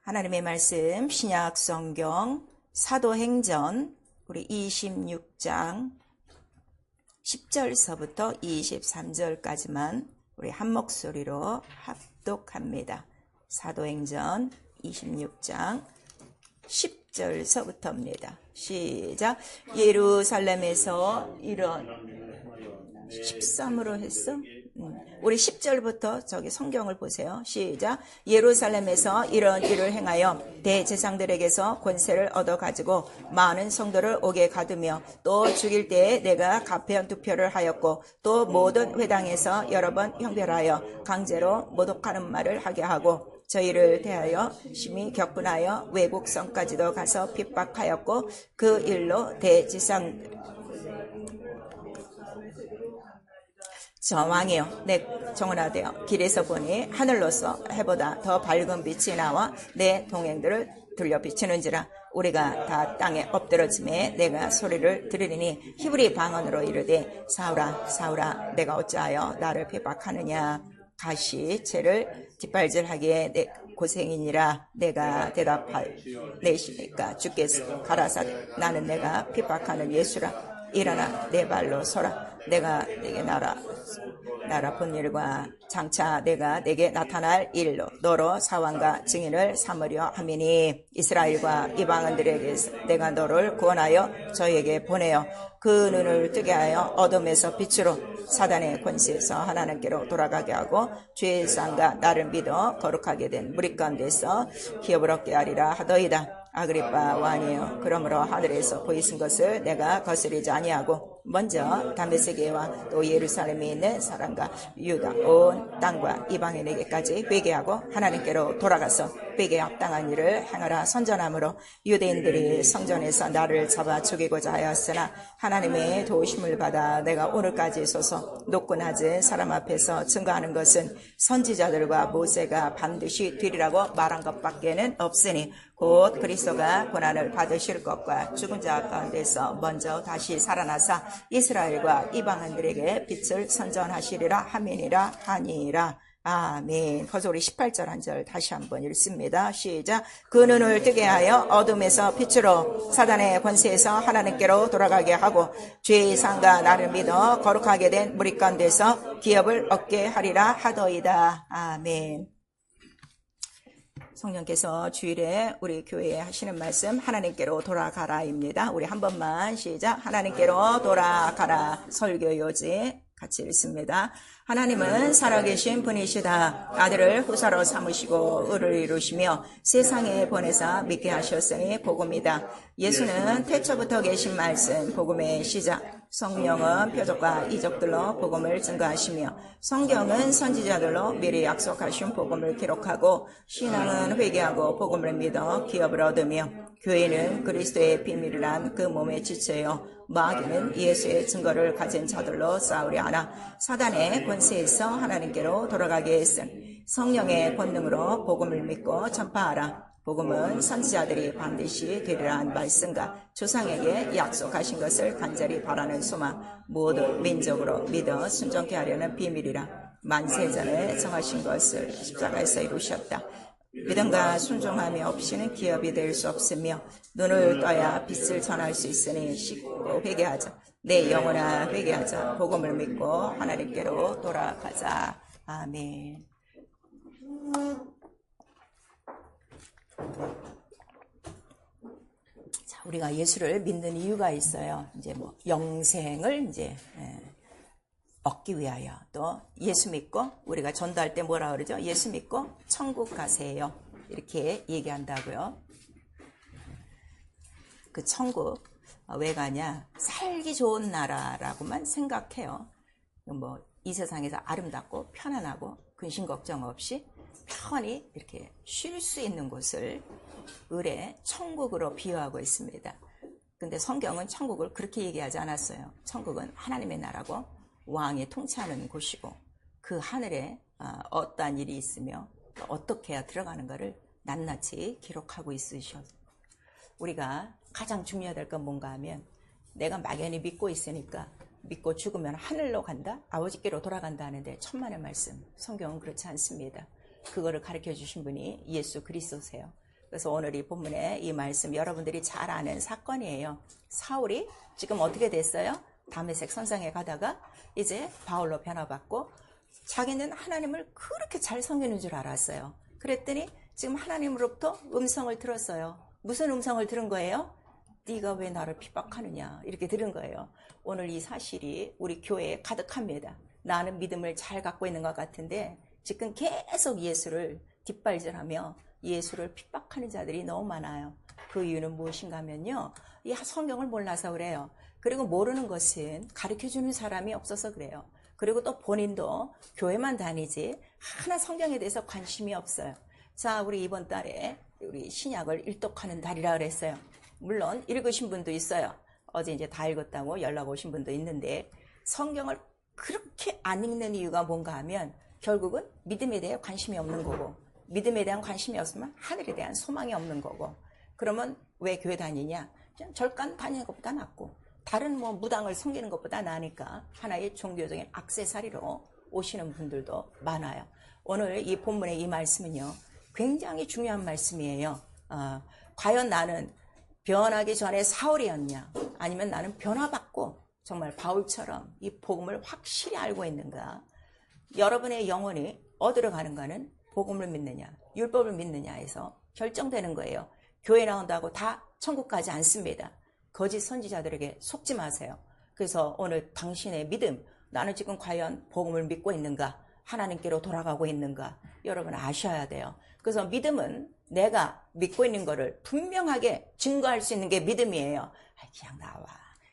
하나님의 말씀 신약 성경 사도행전 우리 26장 10절서부터 23절까지만 우리 한 목소리로 합독합니다. 사도행전 26장 10절서부터입니다. 시작. 예루살렘에서 이런 13으로 했어? 우리 10절부터 저기 성경을 보세요. 시작. 예루살렘에서 이런 일을 행하여 대제사장들에게서 권세를 얻어가지고 많은 성도를 옥에 가두며 또 죽일 때에 내가 가패한 투표를 하였고 또 모든 회당에서 여러 번 형별하여 강제로 모독하는 말을 하게 하고 저희를 대하여 심히 격분하여 외국 성까지도 가서 핍박하였고 그 일로 대제사장 저 왕이여 내 정언하되어 길에서 보니 하늘로서 해보다 더 밝은 빛이 나와 내 동행들을 들려 비치는지라. 우리가 다 땅에 엎드러짐에 내가 소리를 들으리니 히브리 방언으로 이르되 사울아 사울아 내가 어찌하여 나를 핍박하느냐. 가시채를 뒷발질하기에 내 고생이니라. 내가 대답할 내시니까 주께서 가라사대 나는 내가 핍박하는 예수라. 일어나 내 발로 서라. 내가 내게 나라 본 일과 장차 내가 내게 나타날 일로 너로 사왕과 증인을 삼으려 함이니 이스라엘과 이방인들에게서 내가 너를 구원하여 저에게 보내어 그 눈을 뜨게 하여 어둠에서 빛으로 사단의 권세에서 하나님께로 돌아가게 하고 죄의 상과 나를 믿어 거룩하게 된 무리 가운데서 기업을 얻게 하리라 하더이다. 아그리빠 왕이여 그러므로 하늘에서 보이신 것을 내가 거스르지 아니하고 먼저 다메섹에와 또 예루살렘에 있는 사람과 유다 온 땅과 이방인에게까지 회개하고 하나님께로 돌아가서 회개에 합당한 일을 행하라 선전함으로 유대인들이 성전에서 나를 잡아 죽이고자 하였으나 하나님의 도우심을 받아 내가 오늘까지 서서 높고 낮은 사람 앞에서 증거하는 것은 선지자들과 모세가 반드시 되리라고 말한 것밖에는 없으니 곧 그리스도가 고난을 받으실 것과 죽은 자 가운데서 먼저 다시 살아나사 이스라엘과 이방인들에게 빛을 선전하시리라 하미니라 하니라. 아멘. 거기서 우리 18절 한 절 다시 한번 읽습니다. 시작. 그 눈을 뜨게 하여 어둠에서 빛으로 사단의 권세에서 하나님께로 돌아가게 하고 죄의 상과 나를 믿어 거룩하게 된 무리 가운데서 기업을 얻게 하리라 하더이다. 아멘. 성령께서 주일에 우리 교회에 하시는 말씀 하나님께로 돌아가라입니다. 우리 한 번만 시작. 하나님께로 돌아가라. 설교 요지 같이 읽습니다. 하나님은 살아계신 분이시다. 아들을 후사로 삼으시고 의를 이루시며 세상에 보내사 믿게 하셨으니 복음이다. 예수는 태초부터 계신 말씀 복음의 시작. 성령은 표적과 이적들로 복음을 증거하시며 성경은 선지자들로 미리 약속하신 복음을 기록하고 신앙은 회개하고 복음을 믿어 기업을 얻으며 교회는 그리스도의 비밀이란 그 몸의 지체요 마귀는 예수의 증거를 가진 자들로 싸우려 하나 사단의 권세에서 하나님께로 돌아가게 했으니 성령의 본능으로 복음을 믿고 전파하라. 복음은 선지자들이 반드시 되리라는 말씀과 조상에게 약속하신 것을 간절히 바라는 소망 모든 민족으로 믿어 순종케 하려는 비밀이라. 만세전에 정하신 것을 십자가에서 이루셨다. 믿음과 순종함이 없이는 기업이 될 수 없으며 눈을 떠야 빛을 전할 수 있으니 씻고 회개하자. 내 영혼아 회개하자. 복음을 믿고 하나님께로 돌아가자. 아멘. 자, 우리가 예수를 믿는 이유가 있어요. 이제 뭐 영생을 이제 얻기 위하여 또 예수 믿고 우리가 전도할 때 뭐라 그러죠? 예수 믿고 천국 가세요. 이렇게 얘기한다고요. 그 천국 왜 가냐? 살기 좋은 나라라고만 생각해요. 뭐 이 세상에서 아름답고 편안하고 근심 걱정 없이 편히 이렇게 쉴 수 있는 곳을 을의 천국으로 비유하고 있습니다. 근데 성경은 천국을 그렇게 얘기하지 않았어요. 천국은 하나님의 나라고 왕이 통치하는 곳이고 그 하늘에 어떠한 일이 있으며 어떻게 해야 들어가는 것을 낱낱이 기록하고 있으셔. 우리가 가장 중요할 건 뭔가 하면 내가 막연히 믿고 있으니까 믿고 죽으면 하늘로 간다? 아버지께로 돌아간다 하는데 천만의 말씀. 성경은 그렇지 않습니다. 그거를 가르쳐 주신 분이 예수 그리스도세요. 그래서 오늘 이 본문에 이 말씀 여러분들이 잘 아는 사건이에요. 사울이 지금 어떻게 됐어요? 다메섹 선상에 가다가 이제 바울로 변화받고 자기는 하나님을 그렇게 잘 섬기는 줄 알았어요. 그랬더니 지금 하나님으로부터 음성을 들었어요. 무슨 음성을 들은 거예요? 네가 왜 나를 핍박하느냐 이렇게 들은 거예요. 오늘 이 사실이 우리 교회에 가득합니다. 나는 믿음을 잘 갖고 있는 것 같은데 지금 계속 예수를 뒷발질하며 예수를 핍박하는 자들이 너무 많아요. 그 이유는 무엇인가 하면요. 이 성경을 몰라서 그래요. 그리고 모르는 것은 가르쳐주는 사람이 없어서 그래요. 그리고 또 본인도 교회만 다니지 하나 성경에 대해서 관심이 없어요. 자, 우리 이번 달에 우리 신약을 일독하는 달이라 그랬어요. 물론 읽으신 분도 있어요. 어제 이제 다 읽었다고 연락 오신 분도 있는데 성경을 그렇게 안 읽는 이유가 뭔가 하면 결국은 믿음에 대해 관심이 없는 거고 믿음에 대한 관심이 없으면 하늘에 대한 소망이 없는 거고 그러면 왜 교회 다니냐? 그냥 절간 다니는 것보다 낫고 다른 뭐 무당을 섬기는 것보다 나으니까 하나의 종교적인 액세서리로 오시는 분들도 많아요. 오늘 이 본문의 이 말씀은요. 굉장히 중요한 말씀이에요. 과연 나는 변하기 전에 사울이었냐 아니면 나는 변화받고 정말 바울처럼 이 복음을 확실히 알고 있는가. 여러분의 영혼이 어디로 가는가는 복음을 믿느냐 율법을 믿느냐에서 결정되는 거예요. 교회 나온다고 다 천국 가지 않습니다. 거짓 선지자들에게 속지 마세요. 그래서 오늘 당신의 믿음 나는 지금 과연 복음을 믿고 있는가 하나님께로 돌아가고 있는가 여러분 아셔야 돼요. 그래서 믿음은 내가 믿고 있는 거를 분명하게 증거할 수 있는 게 믿음이에요. 그냥 나와.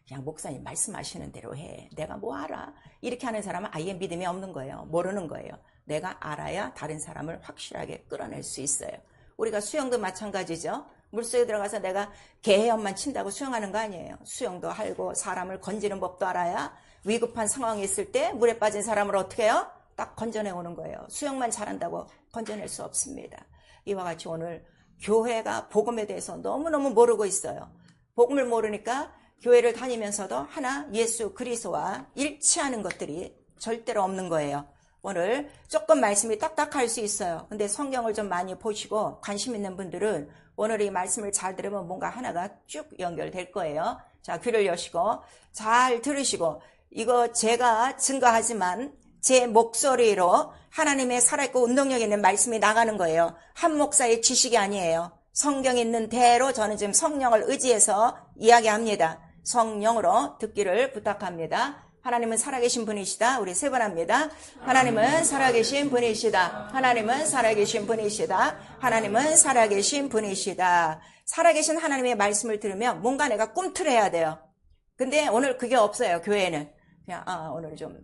그냥 목사님 말씀하시는 대로 해. 내가 뭐 알아. 이렇게 하는 사람은 아예 믿음이 없는 거예요. 모르는 거예요. 내가 알아야 다른 사람을 확실하게 끌어낼 수 있어요. 우리가 수영도 마찬가지죠. 물속에 들어가서 내가 개 헤엄만 친다고 수영하는 거 아니에요. 수영도 알고 사람을 건지는 법도 알아야 위급한 상황이 있을 때 물에 빠진 사람을 어떻게 해요? 딱 건져내오는 거예요. 수영만 잘한다고 건져낼 수 없습니다. 이와 같이 오늘 교회가 복음에 대해서 너무너무 모르고 있어요. 복음을 모르니까 교회를 다니면서도 하나 예수 그리스도와 일치하는 것들이 절대로 없는 거예요. 오늘 조금 말씀이 딱딱할 수 있어요. 근데 성경을 좀 많이 보시고 관심 있는 분들은 오늘 이 말씀을 잘 들으면 뭔가 하나가 쭉 연결될 거예요. 자, 귀를 여시고 잘 들으시고 이거 제가 증거하지만 제 목소리로 하나님의 살아있고 운동력 있는 말씀이 나가는 거예요. 한 목사의 지식이 아니에요. 성경에 있는 대로 저는 지금 성령을 의지해서 이야기합니다. 성령으로 듣기를 부탁합니다. 하나님은 살아계신 분이시다. 우리 세 번 합니다. 하나님은 살아계신 분이시다. 하나님은 살아계신 분이시다. 하나님은 살아계신 분이시다. 살아계신 하나님의 말씀을 들으면 뭔가 내가 꿈틀해야 돼요. 근데 오늘 그게 없어요. 교회는. 그냥 오늘 좀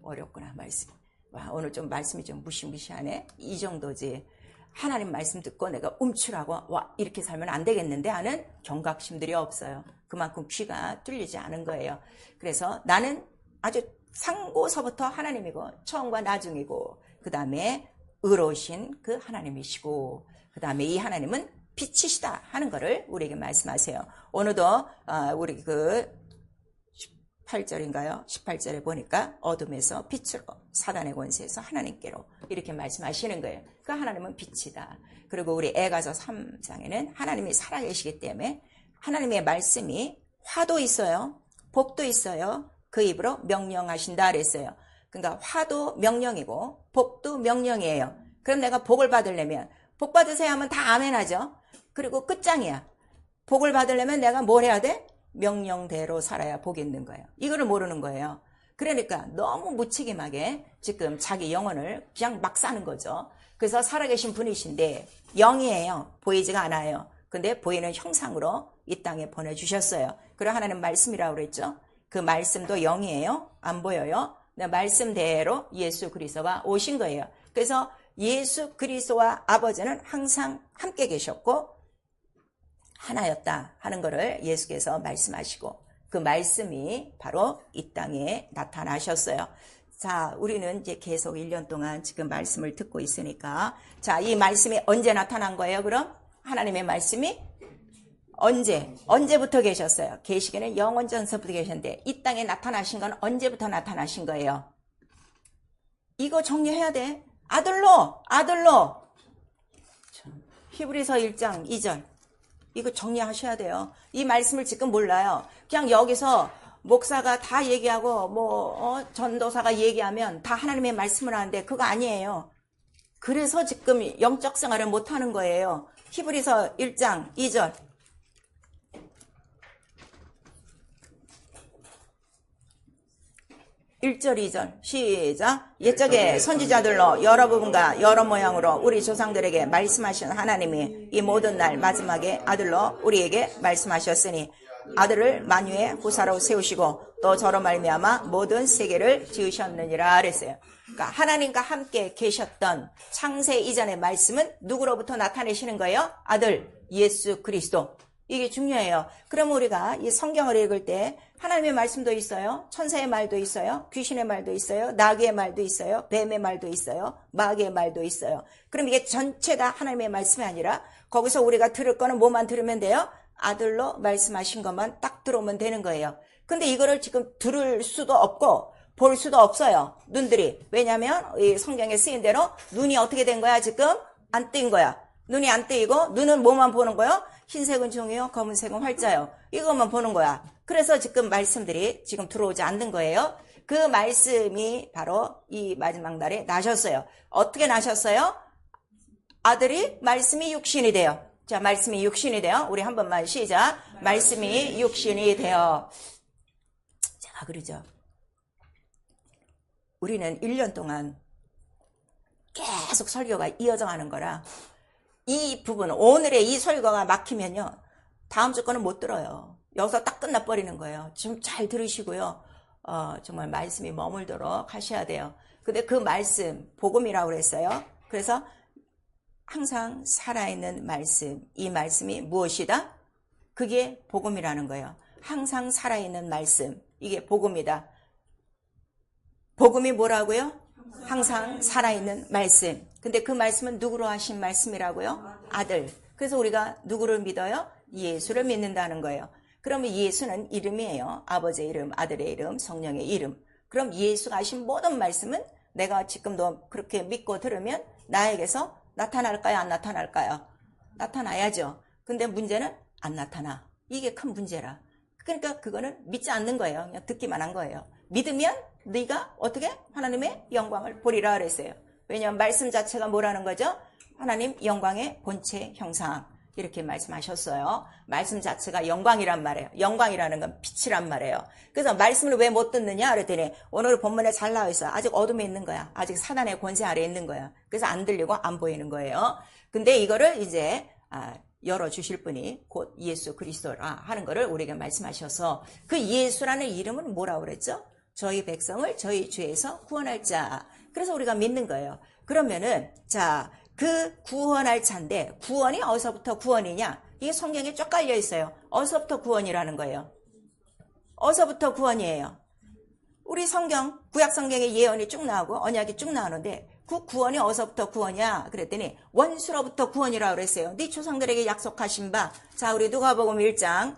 어렵구나 말씀. 와, 오늘 좀 말씀이 좀 무시무시하네. 이 정도지. 하나님 말씀 듣고 내가 움츠라고 와 이렇게 살면 안 되겠는데 하는 경각심들이 없어요. 그만큼 귀가 뚫리지 않은 거예요. 그래서 나는 아주 상고서부터 하나님이고 처음과 나중이고 그 다음에 의로우신 그 하나님이시고 그 다음에 이 하나님은 빛이시다 하는 거를 우리에게 말씀하세요. 오늘도 우리 그 18절인가요? 18절에 보니까 어둠에서 빛으로 사단의 권세에서 하나님께로 이렇게 말씀하시는 거예요. 그 하나님은 빛이다. 그리고 우리 에가서 3장에는 하나님이 살아계시기 때문에 하나님의 말씀이 화도 있어요. 복도 있어요. 그 입으로 명령하신다 그랬어요. 그러니까 화도 명령이고 복도 명령이에요. 그럼 내가 복을 받으려면 복 받으세요 하면 다 아멘하죠. 그리고 끝장이야. 복을 받으려면 내가 뭘 해야 돼? 명령대로 살아야 복이 있는 거예요. 이거를 모르는 거예요. 그러니까 너무 무책임하게 지금 자기 영혼을 그냥 막 사는 거죠. 그래서 살아계신 분이신데 영이에요. 보이지가 않아요. 근데 보이는 형상으로 이 땅에 보내주셨어요. 그리고 하나님 말씀이라고 그랬죠. 그 말씀도 영이에요. 안 보여요. 말씀대로 예수 그리스도가 오신 거예요. 그래서 예수 그리스도와 아버지는 항상 함께 계셨고 하나였다 하는 것을 예수께서 말씀하시고 그 말씀이 바로 이 땅에 나타나셨어요. 자, 우리는 이제 계속 1년 동안 지금 말씀을 듣고 있으니까 자, 이 말씀이 언제 나타난 거예요? 그럼 하나님의 말씀이 언제부터 계셨어요? 계시기는 영원 전서부터 계셨는데 이 땅에 나타나신 건 언제부터 나타나신 거예요? 이거 정리해야 돼. 아들로 참 히브리서 1장 2절. 이거 정리하셔야 돼요. 이 말씀을 지금 몰라요. 그냥 여기서 목사가 다 얘기하고 전도사가 얘기하면 다 하나님의 말씀을 하는데 그거 아니에요. 그래서 지금 영적 생활을 못하는 거예요. 히브리서 1장 2절. 1절 2절 시작. 옛적에 선지자들로 여러 부분과 여러 모양으로 우리 조상들에게 말씀하신 하나님이 이 모든 날 마지막에 아들로 우리에게 말씀하셨으니 아들을 만유의 후사로 세우시고 또 저로 말미암아 모든 세계를 지으셨느니라 그랬어요. 그러니까 하나님과 함께 계셨던 창세 이전의 말씀은 누구로부터 나타내시는 거예요? 아들 예수 그리스도. 이게 중요해요. 그럼 우리가 이 성경을 읽을 때 하나님의 말씀도 있어요. 천사의 말도 있어요. 귀신의 말도 있어요. 나귀의 말도 있어요. 뱀의 말도 있어요. 마귀의 말도 있어요. 그럼 이게 전체 다 하나님의 말씀이 아니라 거기서 우리가 들을 거는 뭐만 들으면 돼요? 아들로 말씀하신 것만 딱 들어오면 되는 거예요. 근데 이거를 지금 들을 수도 없고 볼 수도 없어요. 눈들이. 왜냐하면 이 성경에 쓰인 대로 눈이 어떻게 된 거야? 지금 안 뜨인 거야. 눈이 안 뜨이고 눈은 뭐만 보는 거예요? 흰색은 종이요, 검은색은 활자요. 이것만 보는 거야. 그래서 지금 말씀들이 지금 들어오지 않는 거예요. 그 말씀이 바로 이 마지막 날에 나셨어요. 어떻게 나셨어요? 아들이 말씀이 육신이 돼요. 자, 말씀이 육신이 돼요. 우리 한 번만 시작. 말씀이 육신이 돼요. 자, 그러죠. 우리는 1년 동안 계속 설교가 이어져 가는 거라 이 부분, 오늘의 이 설교가 막히면요, 다음 주 거는 못 들어요. 여기서 딱 끝나버리는 거예요. 좀 잘 들으시고요. 정말 말씀이 머물도록 하셔야 돼요. 근데 그 말씀, 복음이라고 그랬어요. 그래서 항상 살아있는 말씀, 이 말씀이 무엇이다? 그게 복음이라는 거예요. 항상 살아있는 말씀, 이게 복음이다. 복음이 뭐라고요? 항상 살아있는 말씀. 근데 그 말씀은 누구로 하신 말씀이라고요? 아들. 그래서 우리가 누구를 믿어요? 예수를 믿는다는 거예요. 그러면 예수는 이름이에요. 아버지의 이름, 아들의 이름, 성령의 이름. 그럼 예수가 하신 모든 말씀은 내가 지금도 그렇게 믿고 들으면 나에게서 나타날까요? 안 나타날까요? 나타나야죠. 근데 문제는 안 나타나. 이게 큰 문제라. 그러니까 그거는 믿지 않는 거예요. 그냥 듣기만 한 거예요. 믿으면 네가 어떻게 하나님의 영광을 보리라 그랬어요. 왜냐하면 말씀 자체가 뭐라는 거죠? 하나님 영광의 본체 형상 이렇게 말씀하셨어요. 말씀 자체가 영광이란 말이에요. 영광이라는 건 빛이란 말이에요. 그래서 말씀을 왜 못 듣느냐 그랬더니 오늘 본문에 잘 나와 있어요. 아직 어둠에 있는 거야. 아직 사단의 권세 아래에 있는 거야. 그래서 안 들리고 안 보이는 거예요. 근데 이거를 이제 열어주실 분이 곧 예수 그리스도라 하는 거를 우리에게 말씀하셔서 그 예수라는 이름은 뭐라고 그랬죠? 저희 백성을 저희 죄에서 구원할 자. 그래서 우리가 믿는 거예요. 그러면은 자, 그 구원할 자인데 구원이 어디서부터 구원이냐? 이게 성경에 쫙 깔려 있어요. 어디서부터 구원이라는 거예요? 어디서부터 구원이에요? 우리 성경, 구약 성경에 예언이 쭉 나오고 언약이 쭉 나오는데 그 구원이 어디서부터 구원이야? 그랬더니 원수로부터 구원이라고 그랬어요. 네 조상들에게 약속하신 바. 자, 우리 누가복음 1장.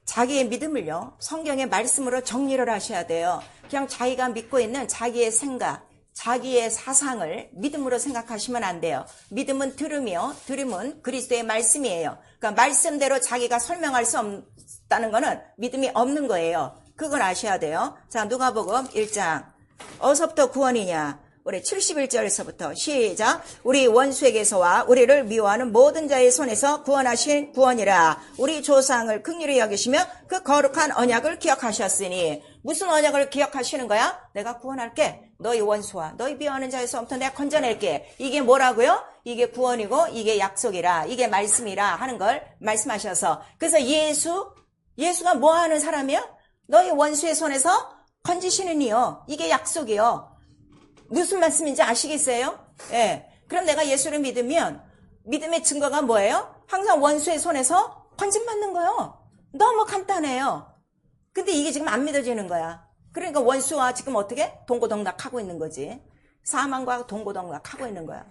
자기의 믿음을요, 성경의 말씀으로 정리를 하셔야 돼요. 그냥 자기가 믿고 있는 자기의 생각, 자기의 사상을 믿음으로 생각하시면 안 돼요. 믿음은 들으며, 들음은 그리스도의 말씀이에요. 그러니까 말씀대로 자기가 설명할 수 없다는 거는 믿음이 없는 거예요. 그걸 아셔야 돼요. 자, 누가복음 1장. 어디서부터 구원이냐? 우리 71절에서부터 시작. 우리 원수에게서와 우리를 미워하는 모든 자의 손에서 구원하신 구원이라. 우리 조상을 긍휼히 여기시며 그 거룩한 언약을 기억하셨으니. 무슨 언약을 기억하시는 거야? 내가 구원할게. 너희 원수와 너희 미워하는 자에서부터 내가 건져낼게. 이게 뭐라고요? 이게 구원이고 이게 약속이라. 이게 말씀이라 하는 걸 말씀하셔서. 그래서 예수가 뭐 하는 사람이요? 너희 원수의 손에서 건지시는 이요. 이게 약속이요. 무슨 말씀인지 아시겠어요? 예. 그럼 내가 예수를 믿으면 믿음의 증거가 뭐예요? 항상 원수의 손에서 건짐받는 거예요. 너무 간단해요. 근데 이게 지금 안 믿어지는 거야. 그러니까 원수와 지금 어떻게? 동고동락하고 있는 거지. 사망과 동고동락하고 있는 거야.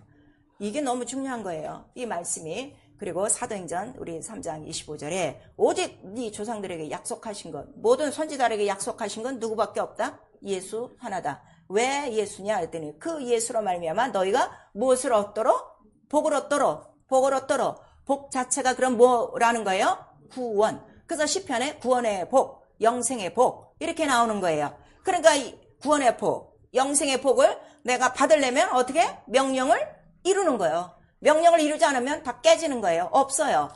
이게 너무 중요한 거예요. 이 말씀이. 그리고 사도행전 우리 3장 25절에 오직 네 조상들에게 약속하신 것, 모든 선지자들에게 약속하신 건 누구밖에 없다? 예수 하나다. 왜 예수냐 했더니 그 예수로 말미암아 너희가 무엇을 얻도록? 복을 얻도록. 복 자체가 그럼 뭐라는 거예요? 구원. 그래서 시편에 구원의 복, 영생의 복 이렇게 나오는 거예요. 그러니까 이 구원의 복, 영생의 복을 내가 받으려면 어떻게? 명령을 이루는 거예요. 명령을 이루지 않으면 다 깨지는 거예요. 없어요.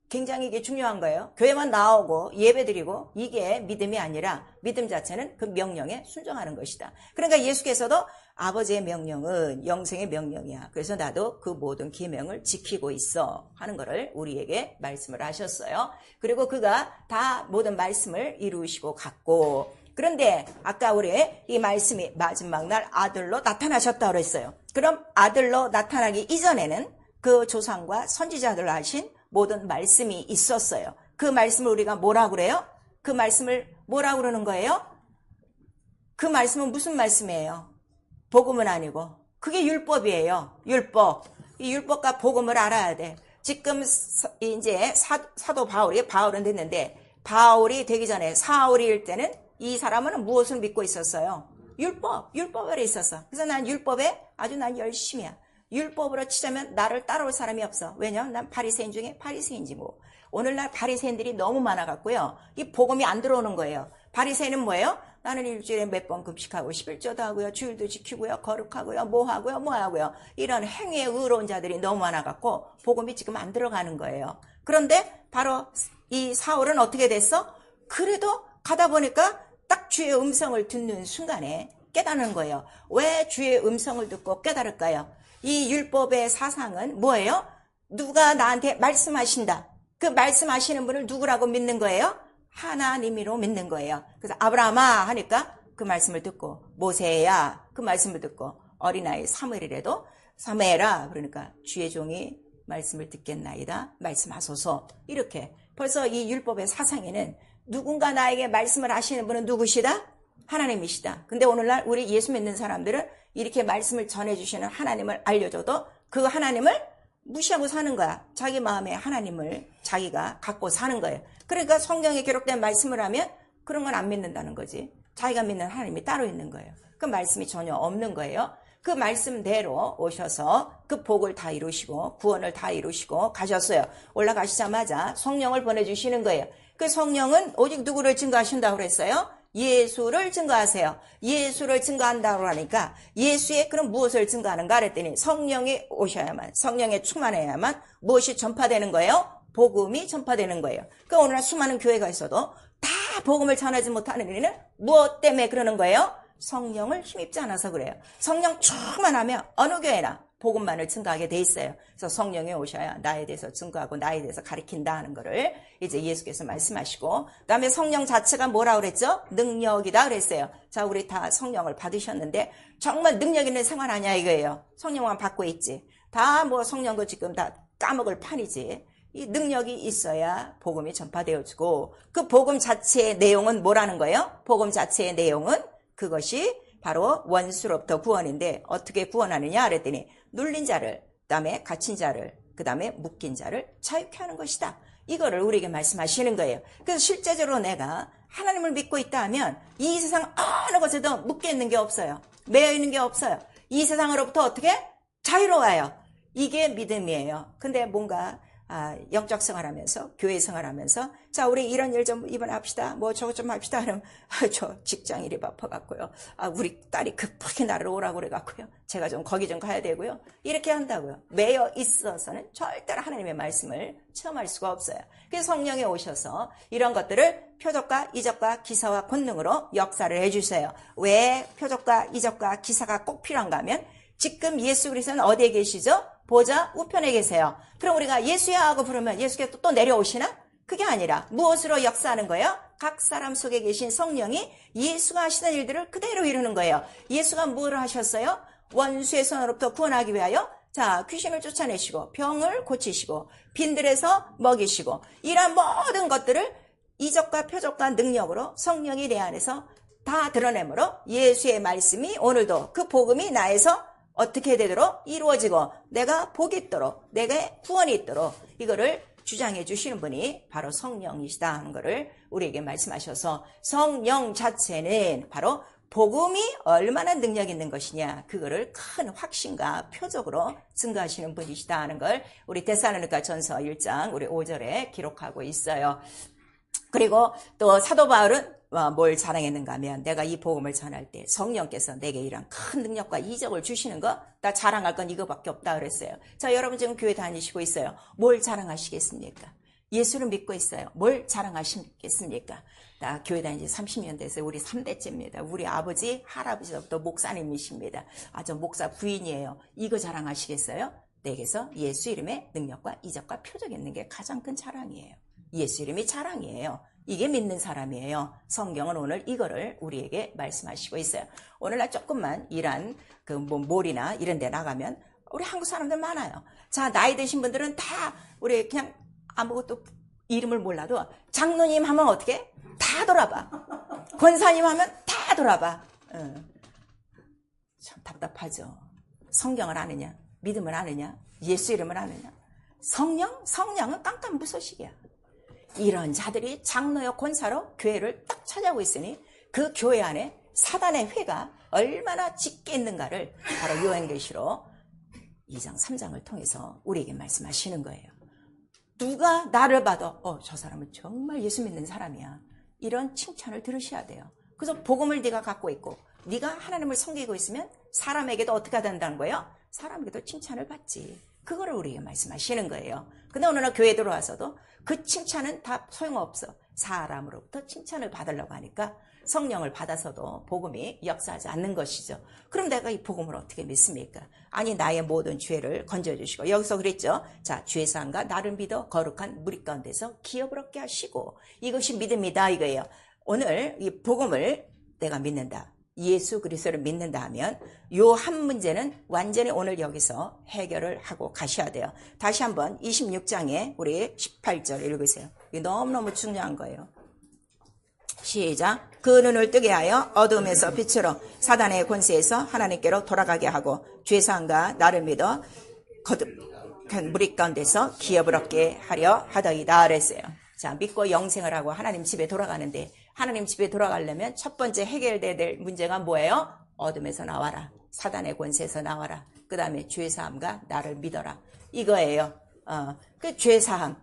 굉장히 이게 중요한 거예요. 교회만 나오고 예배드리고 이게 믿음이 아니라 믿음 자체는 그 명령에 순종하는 것이다. 그러니까 예수께서도 아버지의 명령은 영생의 명령이야. 그래서 나도 그 모든 계명을 지키고 있어 하는 것을 우리에게 말씀을 하셨어요. 그리고 그가 다 모든 말씀을 이루시고 갔고, 그런데 아까 우리 이 말씀이 마지막 날 아들로 나타나셨다고 그랬어요. 그럼 아들로 나타나기 이전에는 그 조상과 선지자들 하신 모든 말씀이 있었어요. 그 말씀을 우리가 뭐라고 그래요? 그 말씀을 뭐라고 그러는 거예요? 그 말씀은 무슨 말씀이에요? 복음은 아니고 그게 율법이에요. 율법. 이 율법과 복음을 알아야 돼. 지금 이제 사도 바울은 됐는데, 바울이 되기 전에 사울일 때는 이 사람은 무엇을 믿고 있었어요? 율법 아래 있었어. 그래서 난 율법에 아주 난 열심이야. 율법으로 치자면 나를 따라올 사람이 없어. 왜냐면 난 바리새인 중에 바리새인지 뭐. 오늘날 바리새인들이 너무 많아갖고요. 이 복음이 안 들어오는 거예요. 바리새인은 뭐예요? 나는 일주일에 몇 번 금식하고 11조도 하고요. 주일도 지키고요. 거룩하고요. 뭐 하고요. 이런 행위에 의로운 자들이 너무 많아갖고 복음이 지금 안 들어가는 거예요. 그런데 바로 이 사울은 어떻게 됐어? 그래도 가다 보니까 딱 주의 음성을 듣는 순간에 깨닫는 거예요. 왜 주의 음성을 듣고 깨달을까요? 이 율법의 사상은 뭐예요? 누가 나한테 말씀하신다. 그 말씀하시는 분을 누구라고 믿는 거예요? 하나님이로 믿는 거예요. 그래서 아브라함아 하니까 그 말씀을 듣고, 모세야 그 말씀을 듣고, 어린아이 사무엘이라도 사무엘아 그러니까 주의 종이 말씀을 듣겠나이다. 말씀하소서. 이렇게 벌써 이 율법의 사상에는 누군가 나에게 말씀을 하시는 분은 누구시다? 하나님이시다. 근데 오늘날 우리 예수 믿는 사람들은 이렇게 말씀을 전해주시는 하나님을 알려줘도 그 하나님을 무시하고 사는 거야. 자기 마음에 하나님을 자기가 갖고 사는 거예요. 그러니까 성경에 기록된 말씀을 하면 그런 건 안 믿는다는 거지. 자기가 믿는 하나님이 따로 있는 거예요. 그 말씀이 전혀 없는 거예요. 그 말씀대로 오셔서 그 복을 다 이루시고 구원을 다 이루시고 가셨어요. 올라가시자마자 성령을 보내주시는 거예요. 그 성령은 오직 누구를 증거하신다고 그랬어요? 예수를 증거하세요. 예수를 증거한다고 하니까 예수의 그럼 무엇을 증거하는가 그랬더니 성령이 오셔야만, 성령에 충만해야만 무엇이 전파되는 거예요? 복음이 전파되는 거예요. 그러니까 오늘날 수많은 교회가 있어도 다 복음을 전하지 못하는 이유는 무엇 때문에 그러는 거예요? 성령을 힘입지 않아서 그래요. 성령 충만하면 어느 교회나 복음만을 증거하게 돼 있어요. 그래서 성령이 오셔야 나에 대해서 증거하고 나에 대해서 가르친다 하는 거를 이제 예수께서 말씀하시고, 그다음에 성령 자체가 뭐라고 그랬죠? 능력이다 그랬어요. 자, 우리 다 성령을 받으셨는데 정말 능력 있는 생활 아니야 이거예요. 성령만 받고 있지. 다 뭐 성령도 지금 다 까먹을 판이지. 이 능력이 있어야 복음이 전파되어지고, 그 복음 자체의 내용은 뭐라는 거예요? 복음 자체의 내용은 그것이 바로 원수로부터 구원인데 어떻게 구원하느냐 그랬더니 눌린 자를, 그다음에 갇힌 자를, 그다음에 묶인 자를 자유케 하는 것이다. 이거를 우리에게 말씀하시는 거예요. 그래서 실제적으로 내가 하나님을 믿고 있다 하면 이 세상 어느 것에도 묶여 있는 게 없어요. 매여 있는 게 없어요. 이 세상으로부터 어떻게? 자유로워요. 이게 믿음이에요. 근데 뭔가 영적 생활하면서, 교회 생활하면서, 자, 우리 이런 일 좀 이번에 합시다. 뭐 저것 좀 합시다. 그러면, 저 직장 일이 바빠갖고요. 우리 딸이 급하게 나를 오라고 그래갖고요. 제가 좀 거기 좀 가야 되고요. 이렇게 한다고요. 매여 있어서는 절대로 하나님의 말씀을 체험할 수가 없어요. 그래서 성령이 오셔서 이런 것들을 표적과 이적과 기사와 권능으로 역사를 해주세요. 왜 표적과 이적과 기사가 꼭 필요한가 하면 지금 예수 그리스도는 어디에 계시죠? 보좌 우편에 계세요. 그럼 우리가 예수야 하고 부르면 예수께서 또 내려오시나? 그게 아니라 무엇으로 역사하는 거예요? 각 사람 속에 계신 성령이 예수가 하시는 일들을 그대로 이루는 거예요. 예수가 뭘 하셨어요? 원수의 손으로부터 구원하기 위하여 자, 귀신을 쫓아내시고 병을 고치시고 빈들에서 먹이시고 이러한 모든 것들을 이적과 표적과 능력으로 성령이 내 안에서 다 드러내므로 예수의 말씀이 오늘도 그 복음이 나에서 어떻게 되도록 이루어지고 내가 복이 있도록 내게 구원이 있도록 이거를 주장해 주시는 분이 바로 성령이시다 하는 것을 우리에게 말씀하셔서 성령 자체는 바로 복음이 얼마나 능력 있는 것이냐, 그거를 큰 확신과 표적으로 증거하시는 분이시다 하는 걸 우리 데살로니가 전서 1장 우리 5절에 기록하고 있어요. 그리고 또 사도 바울은 뭘 자랑했는가 하면, 내가 이 복음을 전할 때 성령께서 내게 이런 큰 능력과 이적을 주시는 거, 나 자랑할 건 이거밖에 없다 그랬어요. 자, 여러분 지금 교회 다니시고 있어요. 뭘 자랑하시겠습니까? 예수를 믿고 있어요. 뭘 자랑하시겠습니까? 나 교회 다닌 지 30년 됐어요. 우리 3대째입니다. 우리 아버지, 할아버지부터 목사님이십니다. 저 목사 부인이에요. 이거 자랑하시겠어요? 내게서 예수 이름의 능력과 이적과 표적이 있는 게 가장 큰 자랑이에요. 예수 이름이 자랑이에요. 이게 믿는 사람이에요. 성경은 오늘 이거를 우리에게 말씀하시고 있어요. 오늘날 조금만 이란 몰이나 이런 데 나가면 우리 한국 사람들 많아요. 자, 나이 드신 분들은 다 우리 그냥 아무것도 이름을 몰라도 장로님 하면 어떻게? 다 돌아봐. 권사님 하면 다 돌아봐. 참 답답하죠. 성경을 아느냐? 믿음을 아느냐? 예수 이름을 아느냐? 성령은 깜깜무소식이야. 이런 자들이 장로요 권사로 교회를 딱 차지하고 있으니 그 교회 안에 사단의 회가 얼마나 짙게 있는가를 바로 요한계시록 2장 3장을 통해서 우리에게 말씀하시는 거예요. 누가 나를 봐도 저 사람은 정말 예수 믿는 사람이야, 이런 칭찬을 들으셔야 돼요. 그래서 복음을 네가 갖고 있고 네가 하나님을 섬기고 있으면 사람에게도 어떻게 된다는 거예요? 사람에게도 칭찬을 받지. 그거를 우리에게 말씀하시는 거예요. 근데 어느 날 교회에 들어와서도 그 칭찬은 다 소용없어. 사람으로부터 칭찬을 받으려고 하니까 성령을 받아서도 복음이 역사하지 않는 것이죠. 그럼 내가 이 복음을 어떻게 믿습니까? 아니, 나의 모든 죄를 건져주시고, 여기서 그랬죠. 자, 죄사함과 나를 믿어 거룩한 무리 가운데서 기업을 얻게 하시고, 이것이 믿음이다 이거예요. 오늘 이 복음을 내가 믿는다, 예수 그리스도를 믿는다 하면 요 한 문제는 완전히 오늘 여기서 해결을 하고 가셔야 돼요. 다시 한번 26장에 우리 18절 읽으세요. 이게 너무너무 중요한 거예요. 시작. 그 눈을 뜨게 하여 어둠에서 빛으로 사단의 권세에서 하나님께로 돌아가게 하고 죄사함과 나를 믿어 거듭한 무리 가운데서 기업을 얻게 하려 하더이다 그랬어요. 자, 믿고 영생을 하고 하나님 집에 돌아가는데, 하나님 집에 돌아가려면 첫 번째 해결돼야 될 문제가 뭐예요? 어둠에서 나와라. 사단의 권세에서 나와라. 그 다음에 죄사함과 나를 믿어라. 이거예요. 그 죄사함은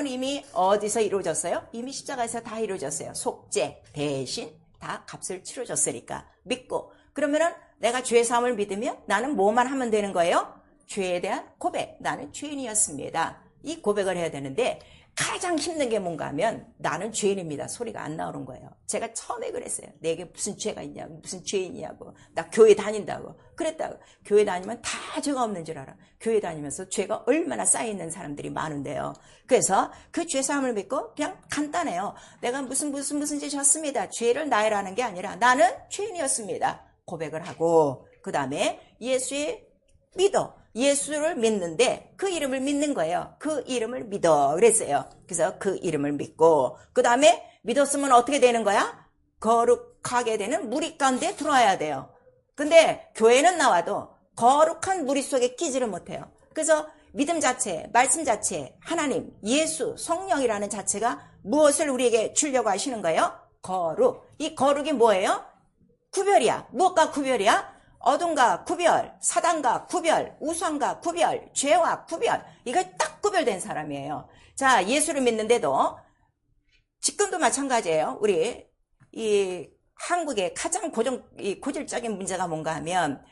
이미 어디서 이루어졌어요? 이미 십자가에서 다 이루어졌어요. 속죄, 대신 다 값을 치러줬으니까 믿고. 그러면은 내가 죄사함을 믿으면 나는 뭐만 하면 되는 거예요? 죄에 대한 고백. 나는 죄인이었습니다. 이 고백을 해야 되는데, 가장 힘든 게 뭔가 하면 나는 죄인입니다 소리가 안 나오는 거예요. 제가 처음에 그랬어요. 내게 무슨 죄가 있냐고, 무슨 죄인이냐고, 나 교회 다닌다고 그랬다고. 교회 다니면 다 죄가 없는 줄 알아. 교회 다니면서 죄가 얼마나 쌓여있는 사람들이 많은데요. 그래서 그 죄사함을 믿고 그냥 간단해요. 내가 무슨 죄 졌습니다. 죄를 나열하는 게 아니라 나는 죄인이었습니다 고백을 하고, 그 다음에 예수를 믿는데 그 이름을 믿는 거예요. 그 이름을 믿어 그랬어요. 그래서 그 이름을 믿고, 그 다음에 믿었으면 어떻게 되는 거야? 거룩하게 되는 무리 가운데 들어와야 돼요. 근데 교회는 나와도 거룩한 무리 속에 끼지를 못해요. 그래서 믿음 자체, 말씀 자체, 하나님, 예수, 성령이라는 자체가 무엇을 우리에게 주려고 하시는 거예요? 거룩. 이 거룩이 뭐예요? 구별이야. 무엇과 구별이야? 어둠과 구별, 사단과 구별, 우상과 구별, 죄와 구별. 이거 딱 구별된 사람이에요. 자, 예수를 믿는데도 지금도 마찬가지예요. 우리 이 한국의 가장 고질적인 문제가 뭔가 하면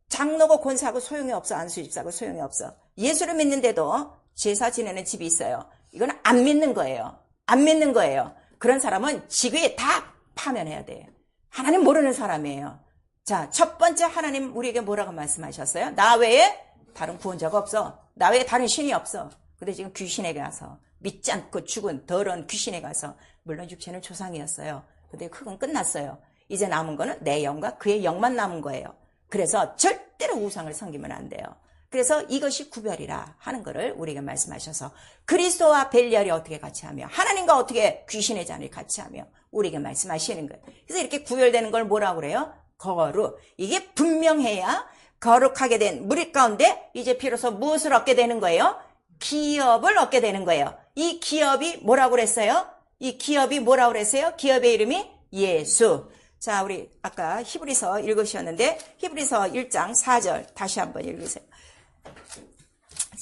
장로고 권사하고 소용이 없어, 안수집사하고 소용이 없어. 예수를 믿는데도 제사 지내는 집이 있어요. 이건 안 믿는 거예요. 안 믿는 거예요. 그런 사람은 지구에 다 파면해야 돼요. 하나님 모르는 사람이에요. 자, 첫 번째 하나님 우리에게 뭐라고 말씀하셨어요? 나 외에 다른 구원자가 없어. 나 외에 다른 신이 없어. 근데 지금 귀신에게 가서, 믿지 않고 죽은 더러운 귀신에 가서, 물론 육체는 조상이었어요. 근데 그건 끝났어요. 이제 남은 거는 내 영과 그의 영만 남은 거예요. 그래서 절대로 우상을 섬기면 안 돼요. 그래서 이것이 구별이라 하는 거를 우리에게 말씀하셔서, 그리스도와 벨리알이 어떻게 같이 하며 하나님과 어떻게 귀신의 잔을 같이 하며 우리에게 말씀하시는 거예요. 그래서 이렇게 구별되는 걸 뭐라고 그래요? 거룩. 이게 분명해야 거룩하게 된 무리 가운데 이제 비로소 무엇을 얻게 되는 거예요? 기업을 얻게 되는 거예요. 이 기업이 뭐라고 그랬어요? 이 기업이 뭐라고 그랬어요? 기업의 이름이 예수. 자, 우리 아까 히브리서 읽으셨는데 히브리서 1장 4절 다시 한번 읽으세요.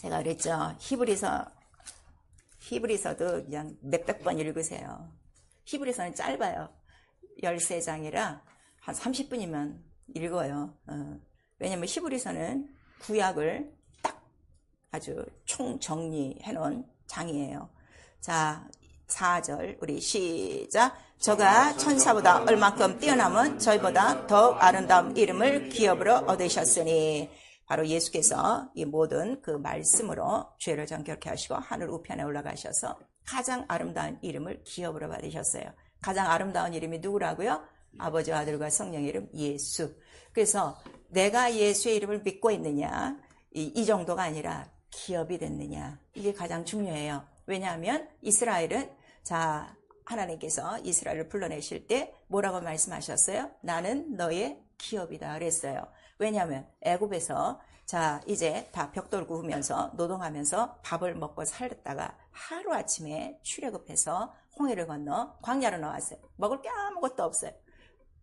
제가 그랬죠. 히브리서도 그냥 몇백 번 읽으세요. 히브리서는 짧아요. 13장이라 한 30분이면 읽어요. 왜냐면 히브리서는 구약을 딱 아주 총정리해 놓은 장이에요. 자, 4절 우리 시작. 저가 천사보다 얼만큼 뛰어남은 저희보다 더욱 아름다운 이름을 기업으로 얻으셨으니, 바로 예수께서 이 모든 그 말씀으로 죄를 정결케 하시고 하늘 우편에 올라가셔서 가장 아름다운 이름을 기업으로 받으셨어요. 가장 아름다운 이름이 누구라고요? 아버지와 아들과 성령의 이름 예수. 그래서 내가 예수의 이름을 믿고 있느냐, 이 정도가 아니라 기업이 됐느냐, 이게 가장 중요해요. 왜냐하면 이스라엘은, 자, 하나님께서 이스라엘을 불러내실 때 뭐라고 말씀하셨어요? 나는 너의 기업이다 그랬어요. 왜냐하면 애굽에서 자 이제 다 벽돌 구우면서 노동하면서 밥을 먹고 살았다가 하루아침에 출애굽해서 홍해를 건너 광야로 나왔어요. 먹을 게 아무것도 없어요.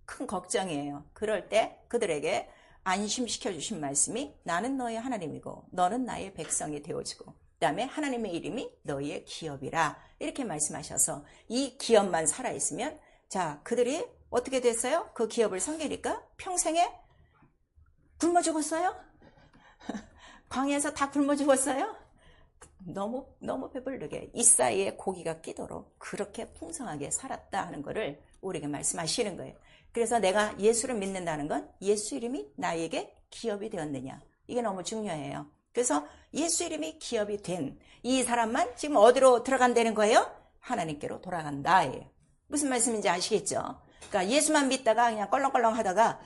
큰 걱정이에요. 그럴 때 그들에게 안심시켜 주신 말씀이 나는 너의 하나님이고 너는 나의 백성이 되어지고 그 다음에 하나님의 이름이 너희의 기업이라, 이렇게 말씀하셔서 이 기업만 살아있으면, 자, 그들이 어떻게 됐어요? 그 기업을 섬기니까 평생에 굶어 죽었어요? 광야에서 다 굶어 죽었어요? 너무 배부르게 이 사이에 고기가 끼도록 그렇게 풍성하게 살았다 하는 것을 우리에게 말씀하시는 거예요. 그래서 내가 예수를 믿는다는 건 예수 이름이 나에게 기업이 되었느냐, 이게 너무 중요해요. 그래서 예수 이름이 기업이 된 이 사람만 지금 어디로 들어간다는 거예요? 하나님께로 돌아간다. 무슨 말씀인지 아시겠죠? 그러니까 예수만 믿다가 그냥 껄렁껄렁 하다가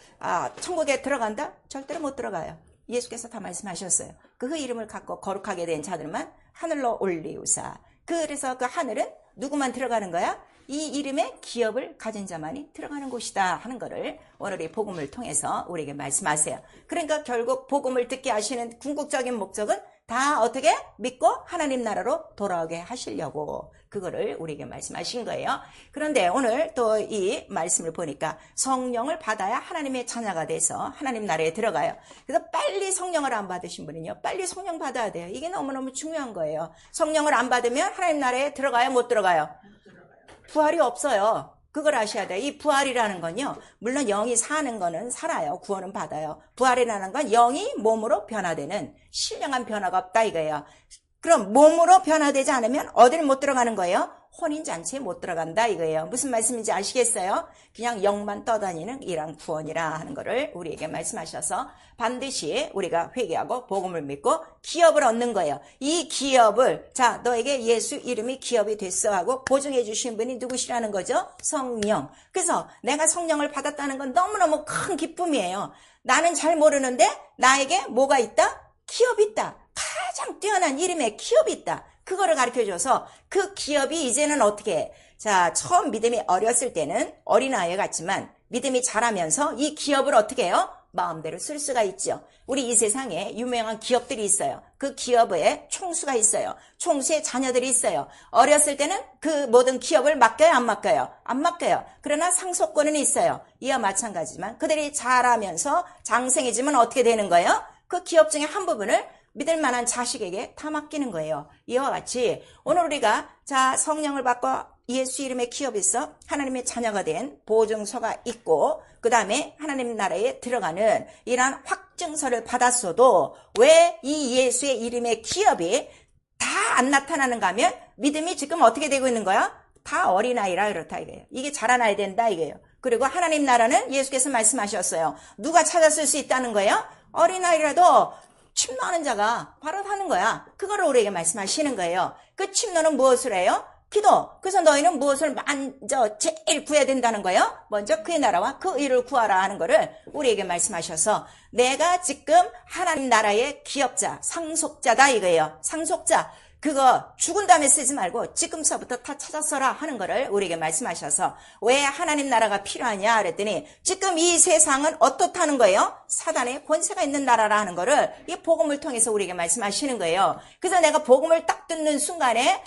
천국에 들어간다? 절대로 못 들어가요. 예수께서 다 말씀하셨어요. 그 이름을 갖고 거룩하게 된 자들만 하늘로 올리우사. 그래서 그 하늘은 누구만 들어가는 거야? 이 이름의 기업을 가진 자만이 들어가는 곳이다 하는 것을 오늘 이 복음을 통해서 우리에게 말씀하세요. 그러니까 결국 복음을 듣게 하시는 궁극적인 목적은 다 어떻게 믿고 하나님 나라로 돌아오게 하시려고 그거를 우리에게 말씀하신 거예요. 그런데 오늘 또 이 말씀을 보니까 성령을 받아야 하나님의 자녀가 돼서 하나님 나라에 들어가요. 그래서 빨리 성령을 안 받으신 분은요, 빨리 성령 받아야 돼요. 이게 너무너무 중요한 거예요. 성령을 안 받으면 하나님 나라에 들어가요, 못 들어가요? 부활이 없어요. 그걸 아셔야 돼요. 이 부활이라는 건요, 물론 영이 사는 거는 살아요. 구원은 받아요. 부활이라는 건 영이 몸으로 변화되는 신령한 변화가 없다 이거예요. 그럼 몸으로 변화되지 않으면 어디를 못 들어가는 거예요? 혼인잔치에 못 들어간다 이거예요. 무슨 말씀인지 아시겠어요? 그냥 영만 떠다니는 이런 구원이라 하는 거를 우리에게 말씀하셔서 반드시 우리가 회개하고 복음을 믿고 기업을 얻는 거예요. 이 기업을, 자, 너에게 예수 이름이 기업이 됐어 하고 보증해 주신 분이 누구시라는 거죠? 성령. 그래서 내가 성령을 받았다는 건 너무너무 큰 기쁨이에요. 나는 잘 모르는데 나에게 뭐가 있다? 기업이 있다. 가장 뛰어난 이름의 기업이 있다. 그거를 가르쳐줘서 그 기업이 이제는 어떻게 해? 자, 처음 믿음이 어렸을 때는 어린아이 같지만 믿음이 자라면서 이 기업을 어떻게 해요? 마음대로 쓸 수가 있죠. 우리 이 세상에 유명한 기업들이 있어요. 그 기업에 총수가 있어요. 총수의 자녀들이 있어요. 어렸을 때는 그 모든 기업을 맡겨요, 안 맡겨요? 안 맡겨요. 그러나 상속권은 있어요. 이와 마찬가지지만 그들이 자라면서 장생해지면 어떻게 되는 거예요? 그 기업 중에 한 부분을 믿을 만한 자식에게 다 맡기는 거예요. 이와 같이 오늘 우리가 자 성령을 받고 예수 이름의 기업이 있어 하나님의 자녀가 된 보증서가 있고 그 다음에 하나님 나라에 들어가는 이러한 확증서를 받았어도 왜 이 예수의 이름의 기업이 다 안 나타나는가 하면 믿음이 지금 어떻게 되고 있는 거야? 다 어린아이라 그렇다 이거예요. 이게 자라나야 된다 이거예요. 그리고 하나님 나라는 예수께서 말씀하셨어요. 누가 찾았을 수 있다는 거예요? 어린아이라도 침노하는 자가 바로 하는 거야. 그거를 우리에게 말씀하시는 거예요. 그 침노는 무엇을 해요? 기도. 그래서 너희는 무엇을 먼저 제일 구해야 된다는 거예요? 먼저 그의 나라와 그 의를 구하라 하는 거를 우리에게 말씀하셔서 내가 지금 하나님 나라의 기업자, 상속자다 이거예요. 상속자. 그거 죽은 다음에 쓰지 말고 지금서부터 다 찾았어라 하는 거를 우리에게 말씀하셔서 왜 하나님 나라가 필요하냐 그랬더니 지금 이 세상은 어떻다는 거예요? 사단의 권세가 있는 나라라 하는 거를 이 복음을 통해서 우리에게 말씀하시는 거예요. 그래서 내가 복음을 딱 듣는 순간에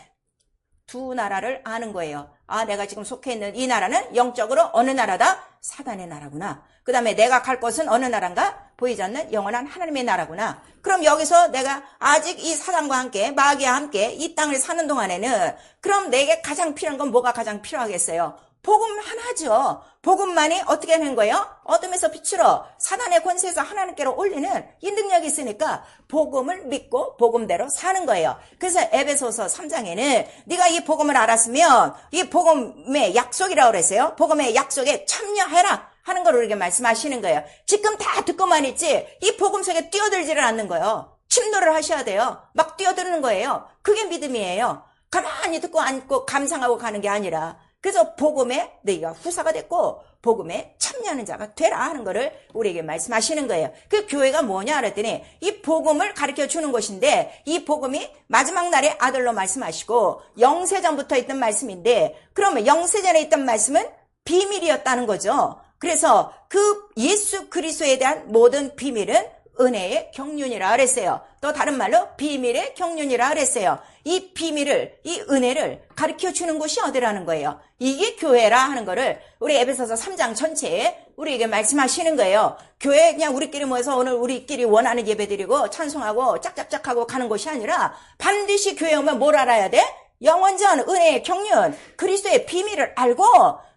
두 나라를 아는 거예요. 아, 내가 지금 속해 있는 이 나라는 영적으로 어느 나라다? 사단의 나라구나. 그 다음에 내가 갈 곳은 어느 나라인가? 보이지 않는 영원한 하나님의 나라구나. 그럼 여기서 내가 아직 이 사단과 함께 마귀와 함께 이 땅을 사는 동안에는 그럼 내게 가장 필요한 건 뭐가 가장 필요하겠어요? 복음 하나죠. 복음만이 어떻게 하는 거예요? 어둠에서 빛으로 사단의 권세에서 하나님께로 올리는 이 능력이 있으니까 복음을 믿고 복음대로 사는 거예요. 그래서 에베소서 3장에는 네가 이 복음을 알았으면 이 복음의 약속이라고 그랬어요. 복음의 약속에 참여해라 하는 걸 우리에게 말씀하시는 거예요. 지금 다 듣고만 있지 이 복음 속에 뛰어들지를 않는 거예요. 침노를 하셔야 돼요. 막 뛰어드는 거예요. 그게 믿음이에요. 가만히 듣고 앉고 감상하고 가는 게 아니라 그래서 복음에 너희가 후사가 됐고 복음에 참여하는 자가 되라 하는 거를 우리에게 말씀하시는 거예요. 그 교회가 뭐냐 그랬더니 이 복음을 가르쳐 주는 것인데 이 복음이 마지막 날의 아들로 말씀하시고 영세전부터 있던 말씀인데 그러면 영세전에 있던 말씀은 비밀이었다는 거죠. 그래서 그 예수 그리스도에 대한 모든 비밀은 은혜의 경륜이라 그랬어요. 또 다른 말로 비밀의 경륜이라 그랬어요. 이 비밀을, 이 은혜를 가르쳐 주는 곳이 어디라는 거예요. 이게 교회라 하는 거를 우리 에베소서 3장 전체에 우리에게 말씀하시는 거예요. 교회 그냥 우리끼리 모여서 오늘 우리끼리 원하는 예배 드리고 찬송하고 짝짝짝하고 가는 곳이 아니라 반드시 교회 오면 뭘 알아야 돼? 영원전 은혜의 경륜, 그리스도의 비밀을 알고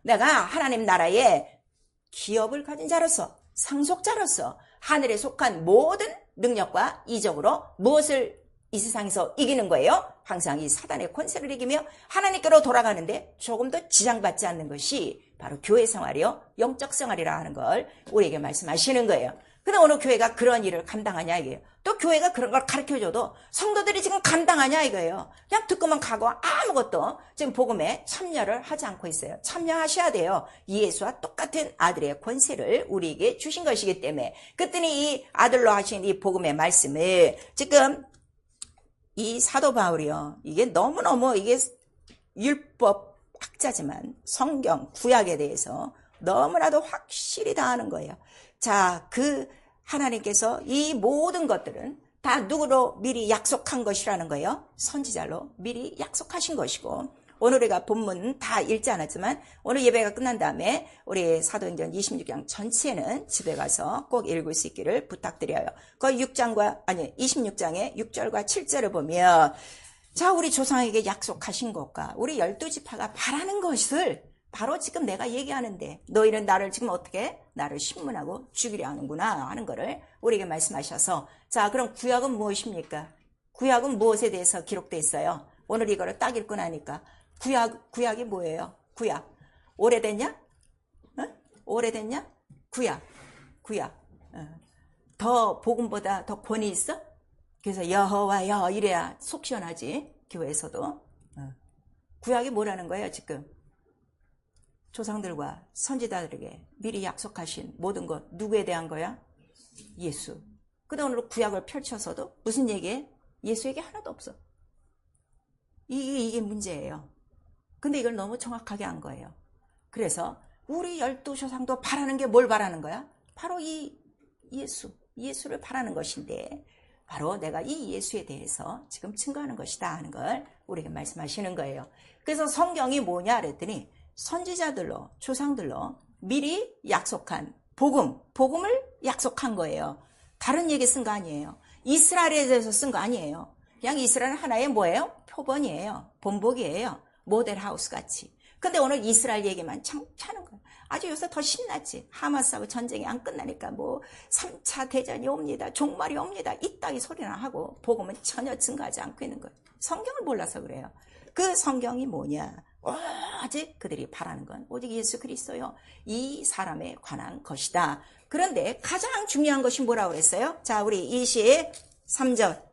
내가 하나님 나라의 기업을 가진 자로서 상속자로서 하늘에 속한 모든 능력과 이적으로 무엇을 이 세상에서 이기는 거예요? 항상 이 사단의 권세를 이기며 하나님께로 돌아가는데 조금 더 지장받지 않는 것이 바로 교회 생활이요. 영적 생활이라 하는 걸 우리에게 말씀하시는 거예요. 근데 어느 교회가 그런 일을 감당하냐 이게요. 또 교회가 그런 걸 가르쳐줘도 성도들이 지금 감당하냐 이거예요. 그냥 듣고만 가고 아무것도 지금 복음에 참여를 하지 않고 있어요. 참여하셔야 돼요. 예수와 똑같은 아들의 권세를 우리에게 주신 것이기 때문에 그랬더니 이 아들로 하신 이 복음의 말씀을 지금 이 사도 바울이요. 이게 너무너무 이게 율법 학자지만 성경 구약에 대해서 너무나도 확실히 다 아는 거예요. 자, 그 하나님께서 이 모든 것들은 다 누구로 미리 약속한 것이라는 거예요. 선지자로 미리 약속하신 것이고 오늘 우리가 본문 다 읽지 않았지만 오늘 예배가 끝난 다음에 우리 사도행전 26장 전체는 집에 가서 꼭 읽을 수 있기를 부탁드려요. 그 26장의 6절과 7절을 보면 자, 우리 조상에게 약속하신 것과 우리 12지파가 바라는 것을 바로 지금 내가 얘기하는데 너희는 나를 지금 어떻게 나를 신문하고 죽이려 하는구나 하는 거를 우리에게 말씀하셔서 자, 그럼 구약은 무엇입니까? 구약은 무엇에 대해서 기록되어 있어요? 오늘 이거를 딱 읽고 나니까 구약이 뭐예요? 구약. 오래됐냐? 오래됐냐? 구약. 더 복음보다 더 권위 있어? 그래서 여호와여 이래야 속 시원하지 교회에서도. 구약이 뭐라는 거예요 지금? 조상들과 선지자들에게 미리 약속하신 모든 것 누구에 대한 거야? 예수. 근데 오늘 구약을 펼쳐서도 무슨 얘기해? 예수에게 하나도 없어. 이게 문제예요. 근데 이걸 너무 정확하게 한 거예요. 그래서 우리 12조상도 바라는 게 뭘 바라는 거야? 바로 이 예수를 바라는 것인데 바로 내가 이 예수에 대해서 지금 증거하는 것이다 하는 걸 우리에게 말씀하시는 거예요. 그래서 성경이 뭐냐 그랬더니 선지자들로 조상들로 미리 약속한 복음을 약속한 거예요. 다른 얘기 쓴 거 아니에요. 이스라엘에 대해서 쓴 거 아니에요. 그냥 이스라엘은 하나의 뭐예요? 표본이에요. 본복이에요. 모델하우스 같이. 근데 오늘 이스라엘 얘기만 참 하는 거예요. 아주 요새 더 신났지. 하마스하고 전쟁이 안 끝나니까 뭐 3차 대전이 옵니다. 종말이 옵니다. 이 따위 소리나 하고 복음은 전혀 증가하지 않고 있는 거예요. 성경을 몰라서 그래요. 그 성경이 뭐냐? 오직 그들이 바라는 건 오직 예수 그리스도요. 이 사람에 관한 것이다. 그런데 가장 중요한 것이 뭐라고 그랬어요? 자, 우리 23절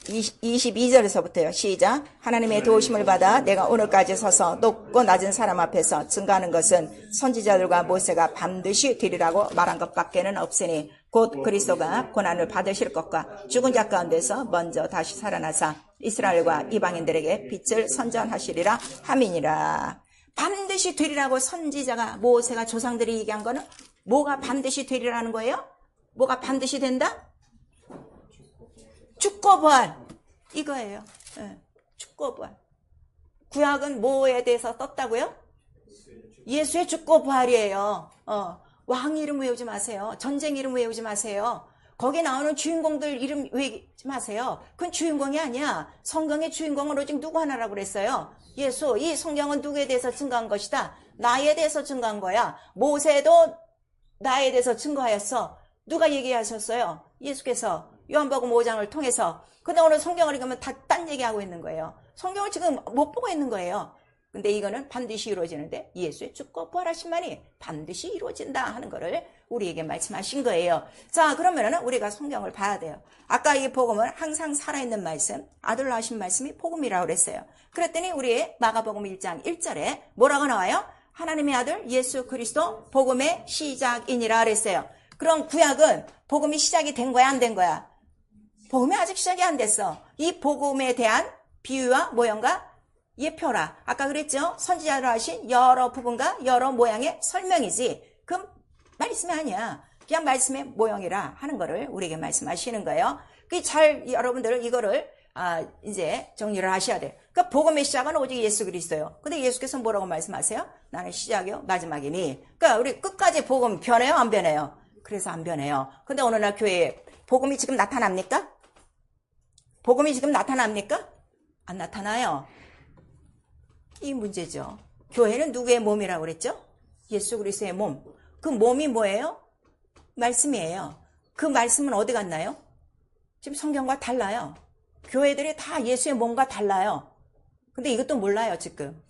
22절에서부터요. 시작. 하나님의 도우심을 받아 내가 오늘까지 서서 높고 낮은 사람 앞에서 증거하는 것은 선지자들과 모세가 반드시 되리라고 말한 것밖에는 없으니 곧 그리스도가 고난을 받으실 것과 죽은 자 가운데서 먼저 다시 살아나사 이스라엘과 이방인들에게 빛을 선전하시리라 함이니라. 반드시 되리라고 선지자가 모세가 조상들이 얘기한 거는 뭐가 반드시 되리라는 거예요? 뭐가 반드시 된다? 죽고 부활. 이거예요. 예, 죽고 부활. 구약은 뭐에 대해서 떴다고요? 예수의 죽고 부활이에요. 왕 이름 외우지 마세요. 전쟁 이름 외우지 마세요. 거기 나오는 주인공들 이름 외우지 마세요. 그건 주인공이 아니야. 성경의 주인공은 오직 누구 하나라고 그랬어요? 예수. 이 성경은 누구에 대해서 증거한 것이다? 나에 대해서 증거한 거야. 모세도 나에 대해서 증거하였어. 누가 얘기하셨어요? 예수께서 요한복음 5장을 통해서. 근데 오늘 성경을 읽으면 다 딴 얘기하고 있는 거예요. 성경을 지금 못 보고 있는 거예요. 근데 이거는 반드시 이루어지는데 예수의 죽고 부활하심만이 반드시 이루어진다 하는 거를 우리에게 말씀하신 거예요. 자, 그러면은 우리가 성경을 봐야 돼요. 아까 이 복음은 항상 살아있는 말씀, 아들로 하신 말씀이 복음이라고 그랬어요. 그랬더니 우리 마가복음 1장 1절에 뭐라고 나와요? 하나님의 아들 예수 그리스도 복음의 시작이니라 그랬어요. 그럼 구약은 복음이 시작이 된 거야, 안 된 거야? 복음이 아직 시작이 안 됐어. 이 복음에 대한 비유와 모형과 예표라. 아까 그랬죠? 선지자로 하신 여러 부분과 여러 모양의 설명이지. 그 말씀이 아니야. 그냥 말씀의 모형이라 하는 거를 우리에게 말씀하시는 거예요. 여러분들 이거를 이제 정리를 하셔야 돼요. 그러니까 복음의 시작은 오직 예수 그리스도예요. 근데 예수께서 뭐라고 말씀하세요? 나는 시작이요, 마지막이니. 그러니까 우리 끝까지 복음 변해요, 안 변해요? 그래서 안 변해요. 근데 오늘날 교회에 복음이 지금 나타납니까? 복음이 지금 나타납니까? 안 나타나요. 이 문제죠. 교회는 누구의 몸이라고 그랬죠? 예수 그리스도의 몸. 그 몸이 뭐예요? 말씀이에요. 그 말씀은 어디 갔나요? 지금 성경과 달라요. 교회들이 다 예수의 몸과 달라요. 근데 이것도 몰라요, 지금.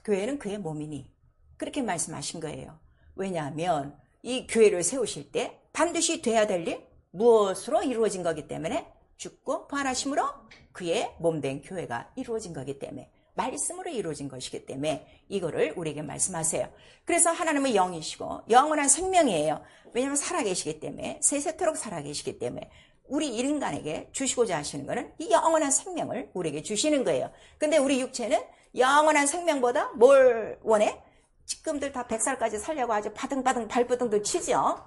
교회는 그의 몸이니. 그렇게 말씀하신 거예요. 왜냐하면 이 교회를 세우실 때 반드시 돼야 될 일, 무엇으로 이루어진 거기 때문에 죽고 부활하심으로 그의 몸된 교회가 이루어진 거기 때문에 말씀으로 이루어진 것이기 때문에 이거를 우리에게 말씀하세요. 그래서 하나님은 영이시고 영원한 생명이에요. 왜냐하면 살아계시기 때문에 세세토록 살아계시기 때문에 우리 인간에게 주시고자 하시는 것은 이 영원한 생명을 우리에게 주시는 거예요. 근데 우리 육체는 영원한 생명보다 뭘 원해? 지금들 다 100살까지 살려고 아주 바등바등 발버둥도 치죠.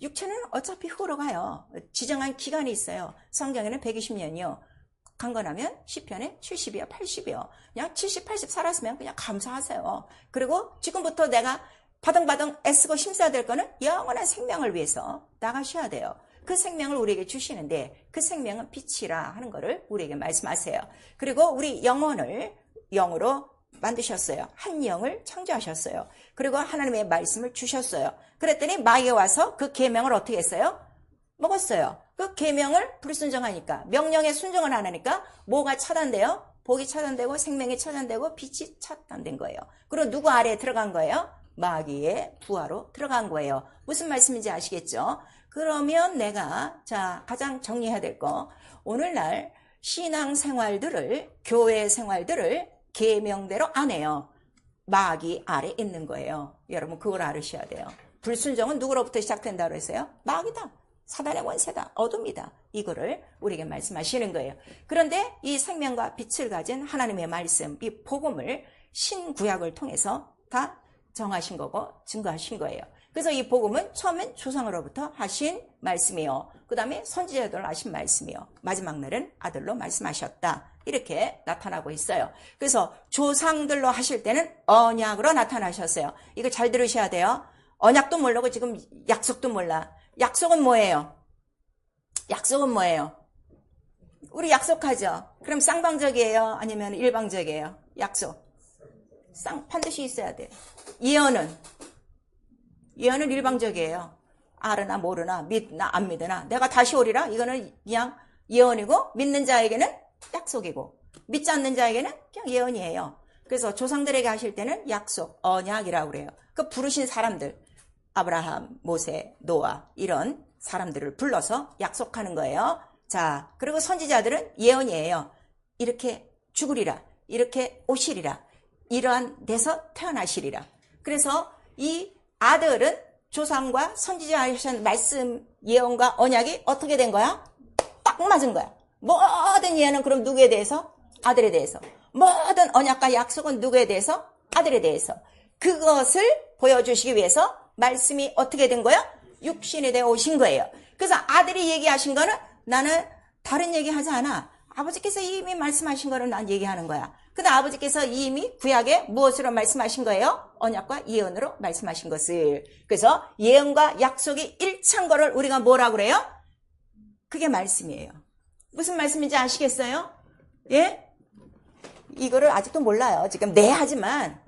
육체는 어차피 흘러가요. 지정한 기간이 있어요. 성경에는 120년이요. 강건하면 시편에 70이요, 80이요. 그냥 70, 80 살았으면 그냥 감사하세요. 그리고 지금부터 내가 바등바등 애쓰고 힘써야 될 거는 영원한 생명을 위해서 나가셔야 돼요. 그 생명을 우리에게 주시는데 그 생명은 빛이라 하는 거를 우리에게 말씀하세요. 그리고 우리 영혼을 영으로 만드셨어요. 한 영을 창조하셨어요. 그리고 하나님의 말씀을 주셨어요. 그랬더니 마귀에 와서 그 계명을 어떻게 했어요? 먹었어요. 그 계명을 불순종하니까, 명령에 순종을 안 하니까 뭐가 차단돼요? 복이 차단되고 생명이 차단되고 빛이 차단된 거예요. 그리고 누구 아래에 들어간 거예요? 마귀의 부하로 들어간 거예요. 무슨 말씀인지 아시겠죠? 그러면 내가 가장 정리해야 될 거, 오늘날 신앙생활들을, 교회 생활들을 계명대로 안 해요. 마귀 아래 있는 거예요. 여러분 그걸 알으셔야 돼요. 불순종은 누구로부터 시작된다고 했어요? 마귀다. 사단의 권세다. 어둠이다. 이거를 우리에게 말씀하시는 거예요. 그런데 이 생명과 빛을 가진 하나님의 말씀, 이 복음을 신구약을 통해서 다 정하신 거고 증거하신 거예요. 그래서 이 복음은 처음엔 조상으로부터 하신 말씀이요. 그 다음에 선지자들로 하신 말씀이요. 마지막 날은 아들로 말씀하셨다. 이렇게 나타나고 있어요. 그래서 조상들로 하실 때는 언약으로 나타나셨어요. 이거 잘 들으셔야 돼요. 언약도 모르고 지금 약속도 몰라. 약속은 뭐예요? 약속은 뭐예요? 우리 약속하죠? 그럼 쌍방적이에요? 아니면 일방적이에요? 약속. 반드시 있어야 돼요. 예언은 일방적이에요. 알으나 모르나 믿나 안 믿으나 내가 다시 오리라. 이거는 그냥 예언이고 믿는 자에게는 약속이고 믿지 않는 자에게는 그냥 예언이에요. 그래서 조상들에게 하실 때는 약속, 언약이라고 그래요. 그 부르신 사람들, 아브라함, 모세, 노아 이런 사람들을 불러서 약속하는 거예요. 자, 그리고 선지자들은 예언이에요. 이렇게 죽으리라, 이렇게 오시리라, 이러한 데서 태어나시리라. 그래서 이 아들은 조상과 선지자 하신 말씀, 예언과 언약이 어떻게 된 거야? 딱 맞은 거야. 모든 예언은 그럼 누구에 대해서? 아들에 대해서. 모든 언약과 약속은 누구에 대해서? 아들에 대해서. 그것을 보여주시기 위해서 말씀이 어떻게 된 거야? 육신이 되어 오신 거예요. 그래서 아들이 얘기하신 거는 나는 다른 얘기 하지 않아. 아버지께서 이미 말씀하신 거를 난 얘기하는 거야. 근데 아버지께서 이미 구약에 무엇으로 말씀하신 거예요? 언약과 예언으로 말씀하신 것을. 그래서 예언과 약속이 일치한 거를 우리가 뭐라고 그래요? 그게 말씀이에요. 무슨 말씀인지 아시겠어요? 예? 이거를 아직도 몰라요. 지금 네 하지만.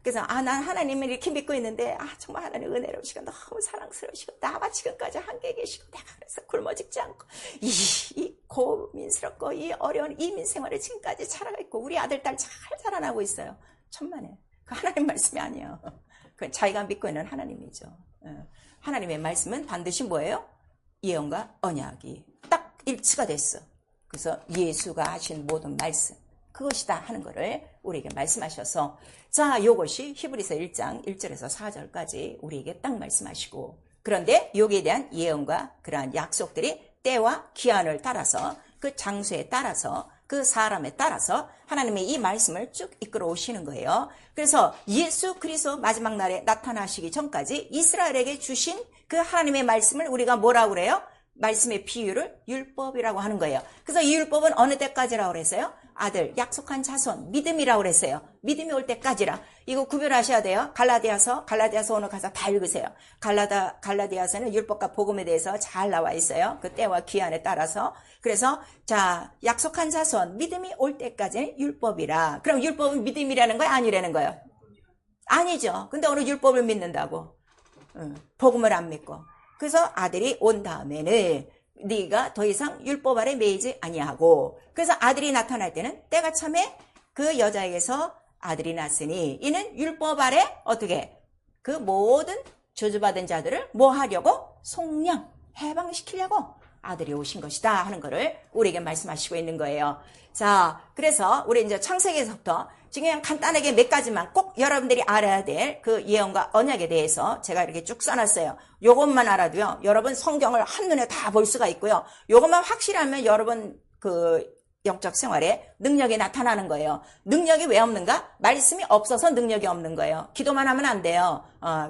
그래서 난 하나님을 이렇게 믿고 있는데 정말 하나님 은혜로우시고 너무 사랑스러우시고 나와 지금까지 함께 계시고 내가 그래서 굶어 죽지 않고 이 고민스럽고 이 어려운 이민 생활을 지금까지 살아가 있고 우리 아들 딸 잘 자라나고 있어요. 천만에. 그 하나님 말씀이 아니에요. 그건 자기가 믿고 있는 하나님이죠. 하나님의 말씀은 반드시 뭐예요? 예언과 언약이 딱 일치가 됐어. 그래서 예수가 하신 모든 말씀 그것이다 하는 것을 우리에게 말씀하셔서 자, 요것이 히브리서 1장 1절에서 4절까지 우리에게 딱 말씀하시고 그런데 여기에 대한 예언과 그러한 약속들이 때와 기한을 따라서 그 장소에 따라서 그 사람에 따라서 하나님의 이 말씀을 쭉 이끌어 오시는 거예요. 그래서 예수 그리스도 마지막 날에 나타나시기 전까지 이스라엘에게 주신 그 하나님의 말씀을 우리가 뭐라고 그래요? 말씀의 비유를 율법이라고 하는 거예요. 그래서 이 율법은 어느 때까지라고 그랬어요? 아들, 약속한 자손, 믿음이라고 그랬어요. 믿음이 올 때까지라. 이거 구별하셔야 돼요. 갈라디아서 오늘 가서 다 읽으세요. 갈라디아서는 율법과 복음에 대해서 잘 나와 있어요. 그 때와 기한에 따라서. 그래서 자, 약속한 자손, 믿음이 올 때까지는 율법이라. 그럼 율법은 믿음이라는 거야? 아니라는 거예요? 아니죠. 근데 오늘 율법을 믿는다고. 복음을 안 믿고. 그래서 아들이 온 다음에는 네가 더 이상 율법 아래 매이지 아니하고 그래서 아들이 나타날 때는 때가 참에 그 여자에게서 아들이 났으니 이는 율법 아래 어떻게 그 모든 저주받은 자들을 뭐 하려고? 속량 해방시키려고 아들이 오신 것이다 하는 것을 우리에게 말씀하시고 있는 거예요. 자, 그래서 우리 이제 창세기에서부터 지금 그냥 간단하게 몇 가지만 꼭 여러분들이 알아야 될 그 예언과 언약에 대해서 제가 이렇게 쭉 써놨어요. 요것만 알아도요, 여러분 성경을 한눈에 다 볼 수가 있고요. 요것만 확실하면 여러분 그 영적 생활에 능력이 나타나는 거예요. 능력이 왜 없는가? 말씀이 없어서 능력이 없는 거예요. 기도만 하면 안 돼요.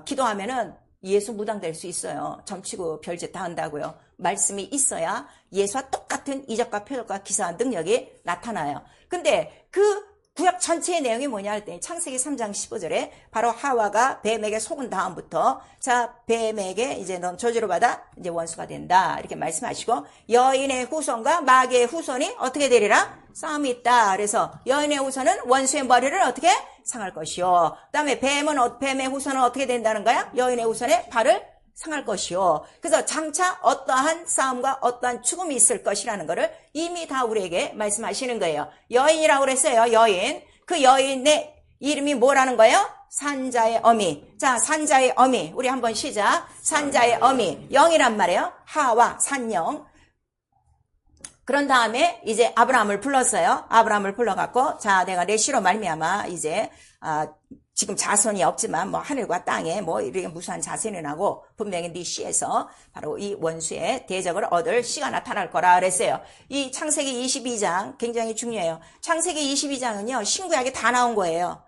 기도하면은 예수 무당될 수 있어요. 점치고 별짓 다 한다고요. 말씀이 있어야 예수와 똑같은 이적과 표적과 기사와 능력이 나타나요. 근데 그 구약 전체의 내용이 뭐냐 할 때 창세기 3장 15절에 바로 하와가 뱀에게 속은 다음부터 자, 뱀에게 이제 넌 저주를 받아 이제 원수가 된다 이렇게 말씀하시고 여인의 후손과 마귀의 후손이 어떻게 되리라? 싸움이 있다. 그래서 여인의 후손은 원수의 머리를 어떻게 상할 것이요. 그다음에 뱀의 후손은 어떻게 된다는 거야? 여인의 후손의 발을 상할 것이요. 그래서 장차 어떠한 싸움과 어떠한 죽음이 있을 것이라는 것을 이미 다 우리에게 말씀하시는 거예요. 여인이라고 그랬어요. 여인. 그 여인의 이름이 뭐라는 거예요? 산자의 어미. 자, 산자의 어미. 우리 한번 시작. 산자의 어미. 영이란 말이에요. 하와, 산영. 그런 다음에 이제 아브라함을 불렀어요. 아브라함을 불러갖고 자, 내가 내 씨로 말미암아 이제 지금 자손이 없지만 뭐 하늘과 땅에 뭐 이렇게 무수한 자손이 나고 분명히 네 씨에서 바로 이 원수의 대적을 얻을 씨가 나타날 거라 그랬어요. 이 창세기 22장 굉장히 중요해요. 창세기 22장은요 신구약이 다 나온 거예요.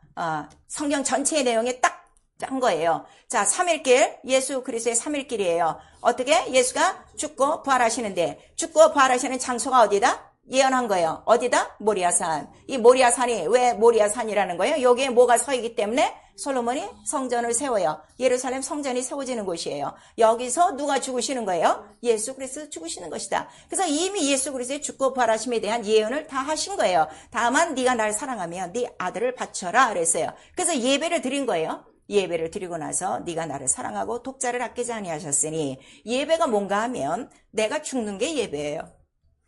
성경 전체의 내용에 딱 짠 거예요. 자, 3일길, 예수 그리스도의 3일길이에요. 어떻게? 예수가 죽고 부활하시는데 죽고 부활하시는 장소가 어디다? 예언한 거예요. 어디다? 모리아산. 이 모리아산이 왜 모리아산이라는 거예요? 여기에 뭐가 서 있기 때문에 솔로몬이 성전을 세워요. 예루살렘 성전이 세워지는 곳이에요. 여기서 누가 죽으시는 거예요? 예수 그리스도 죽으시는 것이다. 그래서 이미 예수 그리스도의 죽고 부활하심에 대한 예언을 다 하신 거예요. 다만 네가 날 사랑하면 네 아들을 바쳐라 그랬어요. 그래서 예배를 드린 거예요. 예배를 드리고 나서 네가 나를 사랑하고 독자를 아끼지 아니하셨으니 예배가 뭔가 하면 내가 죽는 게 예배예요.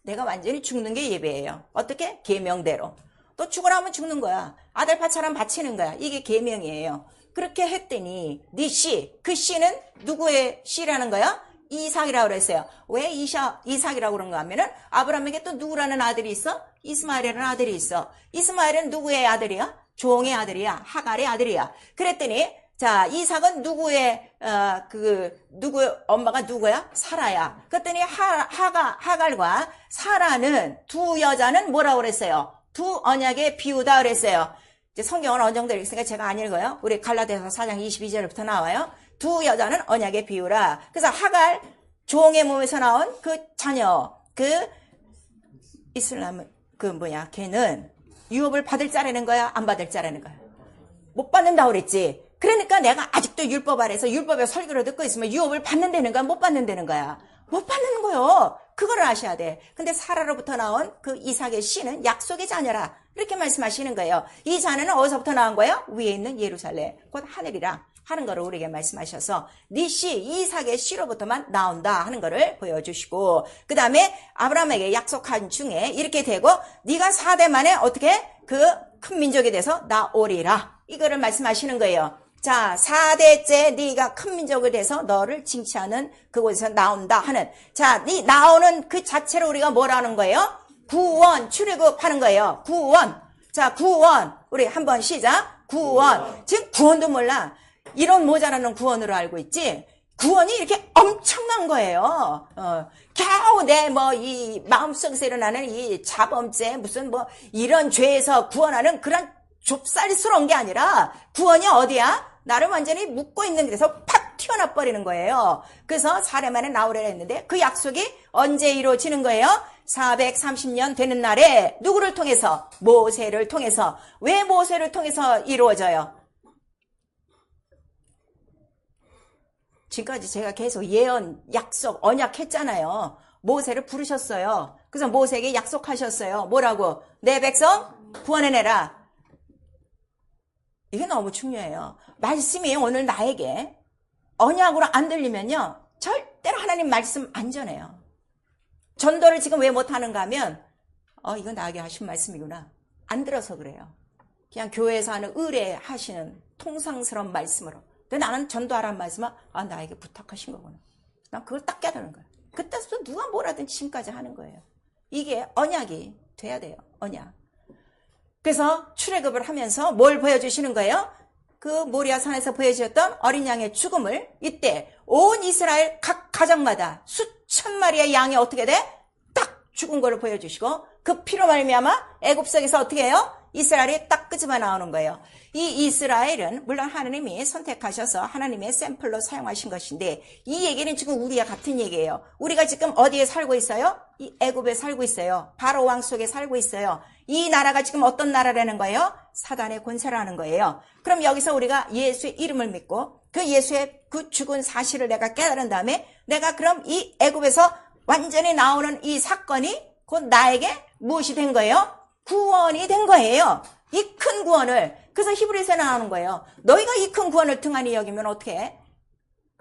내가 완전히 죽는 게 예배예요. 어떻게? 계명대로. 또 죽으라면 죽는 거야. 아들 바쳐라면 바치는 거야. 이게 계명이에요. 그렇게 했더니 네 씨, 그 씨는 누구의 씨라는 거야? 이삭이라고 그랬어요. 왜 이삭이라고 그런가 하면은 아브라함에게 또 누구라는 아들이 있어? 이스마엘이라는 아들이 있어. 이스마엘은 누구의 아들이야? 종의 아들이야. 하갈의 아들이야. 그랬더니 자, 이삭은 누구의 엄마가 누구야? 사라야. 그랬더니 하갈과 사라는 두 여자는 뭐라고 그랬어요? 두 언약의 비유다 그랬어요. 이제 성경은 어느 정도 읽으니까 제가 안 읽어요. 우리 갈라디아서 4장 22절부터 나와요. 두 여자는 언약의 비유라. 그래서 하갈 종의 몸에서 나온 그 자녀, 그 이슬람은 걔는 유업을 받을 자라는 거야? 안 받을 자라는 거야? 못 받는다고 그랬지. 그러니까 내가 아직도 율법 아래서 율법의 설교를 듣고 있으면 유업을 받는다는 거야? 못 받는다는 거야? 못 받는 거요. 그걸 아셔야 돼. 근데 사라로부터 나온 그 이삭의 씨는 약속의 자녀라. 이렇게 말씀하시는 거예요. 이 자녀는 어디서부터 나온 거예요? 위에 있는 예루살렘, 곧 하늘이라 하는 거를 우리에게 말씀하셔서 네 씨, 이삭의 씨로부터만 나온다 하는 거를 보여주시고, 그 다음에 아브라함에게 약속한 중에 이렇게 되고 네가 4대 만에 어떻게 그 큰 민족이 돼서 나오리라. 이거를 말씀하시는 거예요. 자, 4대째 네가 큰 민족이 돼서 너를 징치하는 그곳에서 나온다 하는, 자, 네 나오는 그 자체로 우리가 뭐라는 거예요? 구원, 출애굽하는 거예요. 구원. 자, 구원. 우리 한번 시작. 구원. 지금 구원도 몰라. 이런 모자라는 구원으로 알고 있지. 구원이 이렇게 엄청난 거예요. 겨우 내 이 마음속에서 일어나는 이 자범죄 무슨 이런 죄에서 구원하는 그런 좁쌀스러운 게 아니라 구원이 어디야? 나를 완전히 묶고 있는 데서 팍 튀어나와 버리는 거예요. 그래서 4대 만에 나오려 했는데 그 약속이 언제 이루어지는 거예요? 430년 되는 날에 누구를 통해서? 모세를 통해서. 왜 모세를 통해서 이루어져요? 지금까지 제가 계속 예언, 약속, 언약했잖아요. 모세를 부르셨어요. 그래서 모세에게 약속하셨어요. 뭐라고? 내 백성 구원해내라. 이게 너무 중요해요. 말씀이 오늘 나에게 언약으로 안 들리면요, 절대로 하나님 말씀 안 전해요. 전도를 지금 왜 못하는가 하면 이거 나에게 하신 말씀이구나, 안 들어서 그래요. 그냥 교회에서 하는 의뢰하시는 통상스러운 말씀으로. 근데 나는 전도하라는 말씀은 나에게 부탁하신 거구나. 난 그걸 딱 깨달은 거예요. 그때부터 누가 뭐라든지 지금까지 하는 거예요. 이게 언약이 돼야 돼요. 언약. 그래서 출애굽을 하면서 뭘 보여주시는 거예요? 그 모리아 산에서 보여주셨던 어린 양의 죽음을 이때 온 이스라엘 각 가정마다 수천 마리의 양이 어떻게 돼? 딱 죽은 거를 보여주시고, 그 피로 말미암아 애굽성에서 어떻게 해요? 이스라엘이 딱 끄집어 나오는 거예요. 이 이스라엘은 물론 하나님이 선택하셔서 하나님의 샘플로 사용하신 것인데, 이 얘기는 지금 우리와 같은 얘기예요. 우리가 지금 어디에 살고 있어요? 이 애굽에 살고 있어요. 바로 왕 속에 살고 있어요. 이 나라가 지금 어떤 나라라는 거예요? 사단의 권세라는 거예요. 그럼 여기서 우리가 예수의 이름을 믿고 그 예수의 그 죽은 사실을 내가 깨달은 다음에, 내가 그럼 이 애굽에서 완전히 나오는 이 사건이 곧 나에게 무엇이 된 거예요? 구원이 된 거예요. 이 큰 구원을. 그래서 히브리서에 나오는 거예요. 너희가 이 큰 구원을 등한히 여기면 어떻게 해?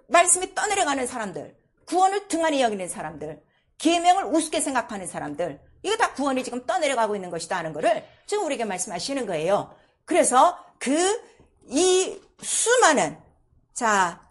말씀이 떠내려가는 사람들, 구원을 등한히 여기는 사람들, 계명을 우습게 생각하는 사람들, 이거 다 구원이 지금 떠내려가고 있는 것이다 하는 거를 지금 우리에게 말씀하시는 거예요. 그래서 이 수많은,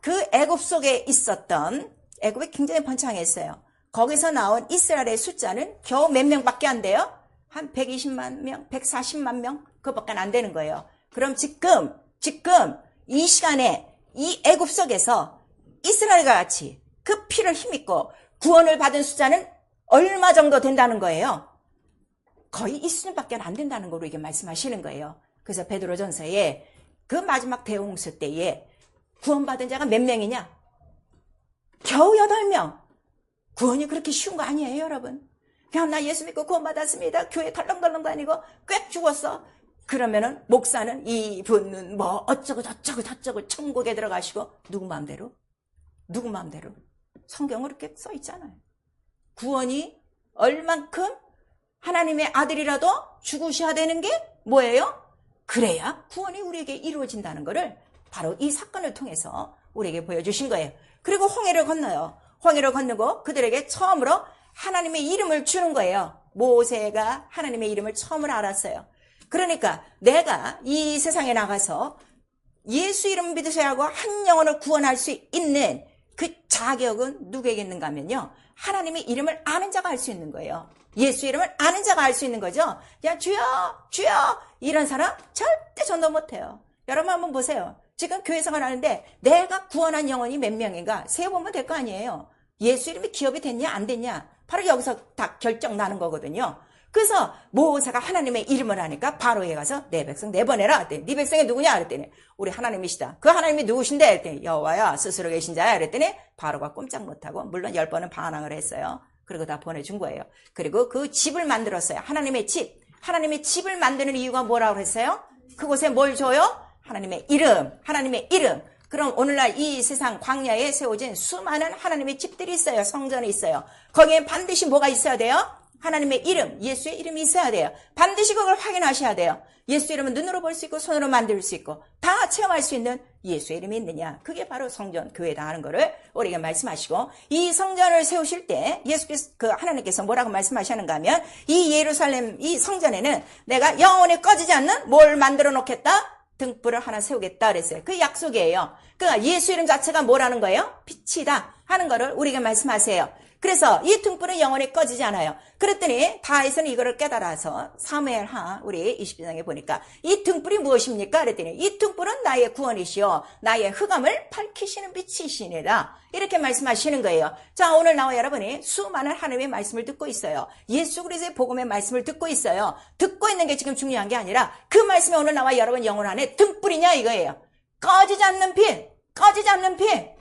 그 애굽 속에 있었던, 애굽이 굉장히 번창했어요. 거기서 나온 이스라엘의 숫자는 겨우 몇 명밖에 안 돼요? 한 120만 명, 140만 명? 그것밖에 안 되는 거예요. 그럼 지금 이 시간에 이 애굽 속에서 이스라엘과 같이 그 피를 힘입고 구원을 받은 숫자는 얼마 정도 된다는 거예요? 거의 이 수준밖에 안 된다는 거로 이게 말씀하시는 거예요. 그래서 베드로전서에 그 마지막 대홍수 때에 구원받은 자가 몇 명이냐? 겨우 8명. 구원이 그렇게 쉬운 거 아니에요, 여러분. 그냥 나 예수 믿고 구원받았습니다. 교회 덜렁덜렁 다니고 꽥 죽었어. 그러면은 목사는 이분은 어쩌고 저쩌고 천국에 들어가시고, 누구 마음대로? 성경은 이렇게 써 있잖아요. 구원이 얼만큼 하나님의 아들이라도 죽으셔야 되는 게 뭐예요? 그래야 구원이 우리에게 이루어진다는 것을 바로 이 사건을 통해서 우리에게 보여주신 거예요. 그리고 홍해를 건너요. 홍해를 건너고 그들에게 처음으로 하나님의 이름을 주는 거예요. 모세가 하나님의 이름을 처음으로 알았어요. 그러니까 내가 이 세상에 나가서 예수 이름 믿으셔야 하고 한 영혼을 구원할 수 있는 그 자격은 누구에게 있는가 하면요, 하나님의 이름을 아는 자가 할 수 있는 거예요. 예수 이름을 아는 자가 할 수 있는 거죠. 야, 주여 이런 사람 절대 전도 못해요. 여러분 한번 보세요. 지금 교회 생활하는데 내가 구원한 영혼이 몇 명인가 세어보면 될 거 아니에요. 예수 이름이 기업이 됐냐 안 됐냐 바로 여기서 다 결정 나는 거거든요. 그래서 모세가 하나님의 이름을 하니까 바로에 가서 내 백성 내보내라 그랬더니, 네 백성이 누구냐 그랬더니, 우리 하나님이시다. 그 하나님이 누구신데 그랬더니, 여호와야 스스로 계신 자야 그랬더니 바로가 꼼짝 못하고, 물론 10번은 반항을 했어요. 그리고 다 보내준 거예요. 그리고 그 집을 만들었어요. 하나님의 집. 하나님의 집을 만드는 이유가 뭐라고 했어요? 그곳에 뭘 줘요? 하나님의 이름. 하나님의 이름. 그럼 오늘날 이 세상 광야에 세워진 수많은 하나님의 집들이 있어요. 성전이 있어요. 거기에 반드시 뭐가 있어야 돼요? 하나님의 이름, 예수의 이름이 있어야 돼요. 반드시 그걸 확인하셔야 돼요. 예수 이름은 눈으로 볼 수 있고 손으로 만들 수 있고 다 체험할 수 있는 예수의 이름이 있느냐. 그게 바로 성전, 교회다 하는 거를 우리에게 말씀하시고, 이 성전을 세우실 때 예수께서, 하나님께서 뭐라고 말씀하시는가 하면, 이 예루살렘, 이 성전에는 내가 영원히 꺼지지 않는 뭘 만들어 놓겠다? 등불을 하나 세우겠다 그랬어요. 그 약속이에요. 그러니까 예수 이름 자체가 뭐라는 거예요? 빛이다 하는 거를 우리에게 말씀하세요. 그래서 이 등불은 영원히 꺼지지 않아요. 그랬더니 다윗은 이거를 깨달아서 사무엘하 우리 20장에 보니까 이 등불이 무엇입니까? 그랬더니 이 등불은 나의 구원이시오, 나의 흑암을 밝히시는 빛이시니라, 이렇게 말씀하시는 거예요. 자, 오늘 나와 여러분이 수많은 하나님의 말씀을 듣고 있어요. 예수 그리스도의 복음의 말씀을 듣고 있어요. 듣고 있는 게 지금 중요한 게 아니라 그 말씀이 오늘 나와 여러분 영혼 안에 등불이냐 이거예요. 꺼지지 않는 빛, 꺼지지 않는 빛,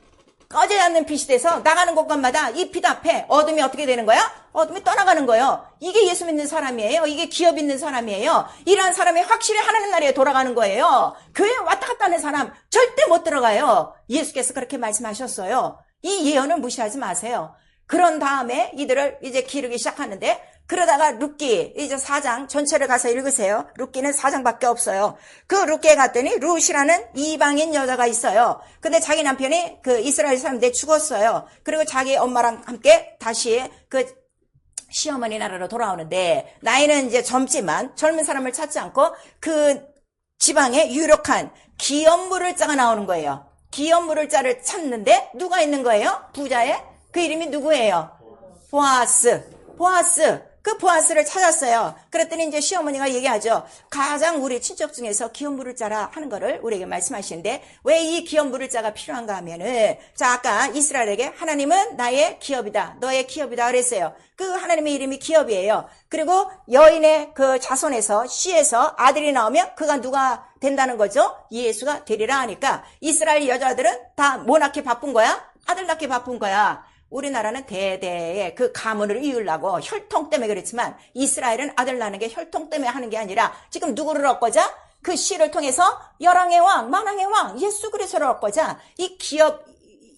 꺼지지 않는 빛이 돼서 나가는 곳간마다 이 빛 앞에 어둠이 어떻게 되는 거야? 어둠이 떠나가는 거예요. 이게 예수 믿는 사람이에요. 이게 기업 있는 사람이에요. 이러한 사람이 확실히 하나님 나라에 돌아가는 거예요. 교회에 왔다 갔다 하는 사람 절대 못 들어가요. 예수께서 그렇게 말씀하셨어요. 이 예언을 무시하지 마세요. 그런 다음에 이들을 이제 기르기 시작하는데, 그러다가 룻기 이제 4장 전체를 가서 읽으세요. 룻기는 4장밖에 없어요. 그 룻기에 갔더니 룻이라는 이방인 여자가 있어요. 근데 자기 남편이 그 이스라엘 사람인데 죽었어요. 그리고 자기 엄마랑 함께 다시 그 시어머니 나라로 돌아오는데, 나이는 이제 젊지만 젊은 사람을 찾지 않고 그 지방에 유력한 기업물을 자가 나오는 거예요. 기업물을 자를 찾는데 누가 있는 거예요? 부자의 그 이름이 누구예요? 보아스. 그 보아스를 찾았어요. 그랬더니 이제 시어머니가 얘기하죠. 가장 우리 친척 중에서 기업 물을 자라 하는 거를 우리에게 말씀하시는데, 왜 이 기업 물을 자가 필요한가 하면은, 자, 아까 이스라엘에게 하나님은 나의 기업이다, 너의 기업이다 그랬어요. 그 하나님의 이름이 기업이에요. 그리고 여인의 그 자손에서 씨에서 아들이 나오면 그가 누가 된다는 거죠? 예수가 되리라 하니까 이스라엘 여자들은 다 뭐 낳기 바쁜 거야? 아들 낳기 바쁜 거야. 우리나라는 대대의 그 가문을 이으려고 혈통 때문에 그렇지만, 이스라엘은 아들 낳는 게 혈통 때문에 하는 게 아니라 지금 누구를 얻고자? 그 씨를 통해서 열왕의 왕, 만왕의 왕 예수 그리스도를 얻고자 이 기업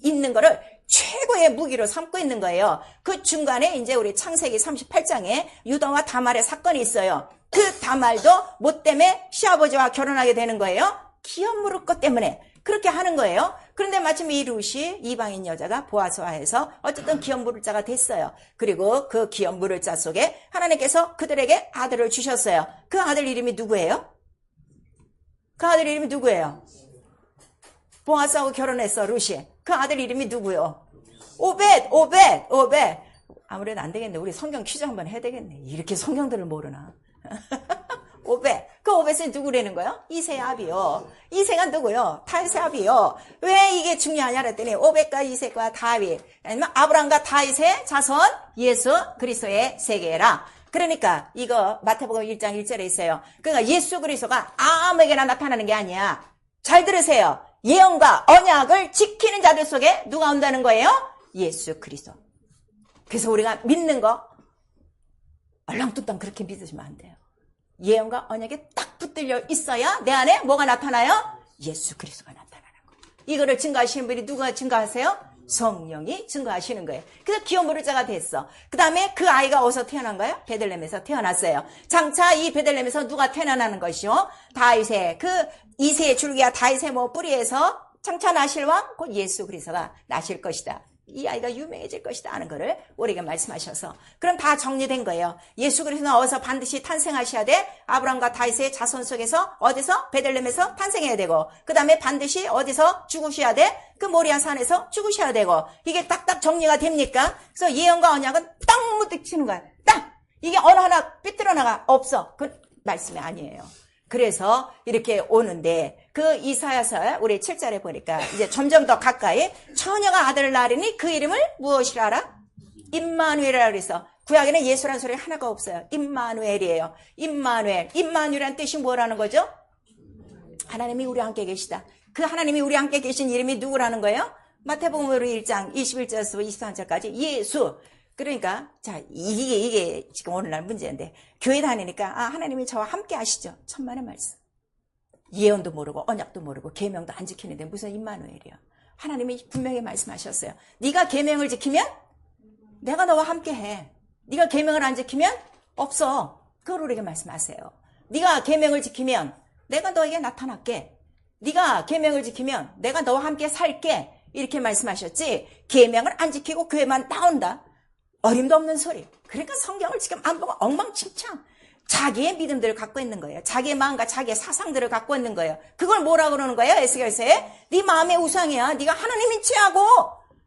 있는 거를 최고의 무기로 삼고 있는 거예요. 그 중간에 이제 우리 창세기 38장에 유다와 다말의 사건이 있어요. 그 다말도 뭐 때문에 시아버지와 결혼하게 되는 거예요? 기업 물을 것 때문에 그렇게 하는 거예요. 그런데 마침 이 룻이 이방인 여자가 보아스와 해서 어쨌든 기업 물을 자가 됐어요. 그리고 그 기업 물을 자 속에 하나님께서 그들에게 아들을 주셨어요. 그 아들 이름이 누구예요? 그 아들 이름이 누구예요? 보아스하고 결혼했어, 룻이. 그 아들 이름이 누구요? 오벳. 아무래도 안 되겠네. 우리 성경 퀴즈 한번 해야 되겠네. 이렇게 성경들을 모르나. 오벳. 그 오벳은 누구라는 거예요? 이세의 아비요. 이세가 누구요? 다윗의 아비요. 왜 이게 중요하냐 그랬더니 오벳과 이세과 다윗, 아니면 아브람과 다윗의 자손 예수 그리스도의 세계라. 그러니까 이거 마태복음 1장 1절에 있어요. 그러니까 예수 그리스도가 아무에게나 나타나는 게 아니야. 잘 들으세요. 예언과 언약을 지키는 자들 속에 누가 온다는 거예요? 예수 그리스도. 그래서 우리가 믿는 거 얼렁뚱땅 그렇게 믿으시면 안 돼요. 예언과 언약에 딱 붙들려 있어야 내 안에 뭐가 나타나요? 예수 그리스도가 나타나는 거예요. 이거를 증거하시는 분이 누가 증거하세요? 성령이 증거하시는 거예요. 그래서 기업 물을 자가 됐어. 그 다음에 그 아이가 어디서 태어난 거예요? 베들레헴에서 태어났어요. 장차 이 베들레헴에서 누가 태어나는 것이요? 다윗의 그 이세의 줄기와 다윗의 뭐 뿌리에서 장차 나실 왕 곧 예수 그리스도가 나실 것이다. 이 아이가 유명해질 것이다 하는 거를 우리에게 말씀하셔서, 그럼 다 정리된 거예요. 예수 그리스도는 어디서 반드시 탄생하셔야 돼? 아브라함과 다윗의 자손 속에서 어디서? 베들레헴에서 탄생해야 되고, 그 다음에 반드시 어디서 죽으셔야 돼? 그 모리아 산에서 죽으셔야 되고. 이게 딱딱 정리가 됩니까? 그래서 예언과 언약은 딱 묻히는 거야. 딱! 이게 어느 하나 삐뚤어나가 없어. 그 말씀이 아니에요. 그래서 이렇게 오는데, 그 이사야서 우리 7절에 보니까 이제 점점 더 가까이, 처녀가 아들을 낳으리니 그 이름을 무엇이라 하라? 임마누엘이라 그래서 구약에는 예수라는 소리 하나가 없어요. 임마누엘이에요. 임마누엘이라는 뜻이 뭐라는 거죠? 하나님이 우리 함께 계시다. 그 하나님이 우리 함께 계신 이름이 누구라는 거예요? 마태복음 1장 21절에서 23절까지 예수. 그러니까 자 이게 지금 오늘날 문제인데 교회 다니니까 하나님이 저와 함께 하시죠. 천만의 말씀. 예언도 모르고 언약도 모르고 계명도 안 지키는데 무슨 임마누엘이야. 하나님이 분명히 말씀하셨어요. 네가 계명을 지키면 내가 너와 함께 해. 네가 계명을 안 지키면 없어. 그걸 우리에게 말씀하세요. 네가 계명을 지키면 내가 너에게 나타날게. 네가 계명을 지키면 내가 너와 함께 살게. 이렇게 말씀하셨지. 계명을 안 지키고 교회만 나온다. 어림도 없는 소리. 그러니까 성경을 지금 안 보고 엉망진창 자기의 믿음들을 갖고 있는 거예요. 자기의 마음과 자기의 사상들을 갖고 있는 거예요. 그걸 뭐라 그러는 거예요? 에스겔서에 네 마음의 우상이야. 네가 하나님인 체하고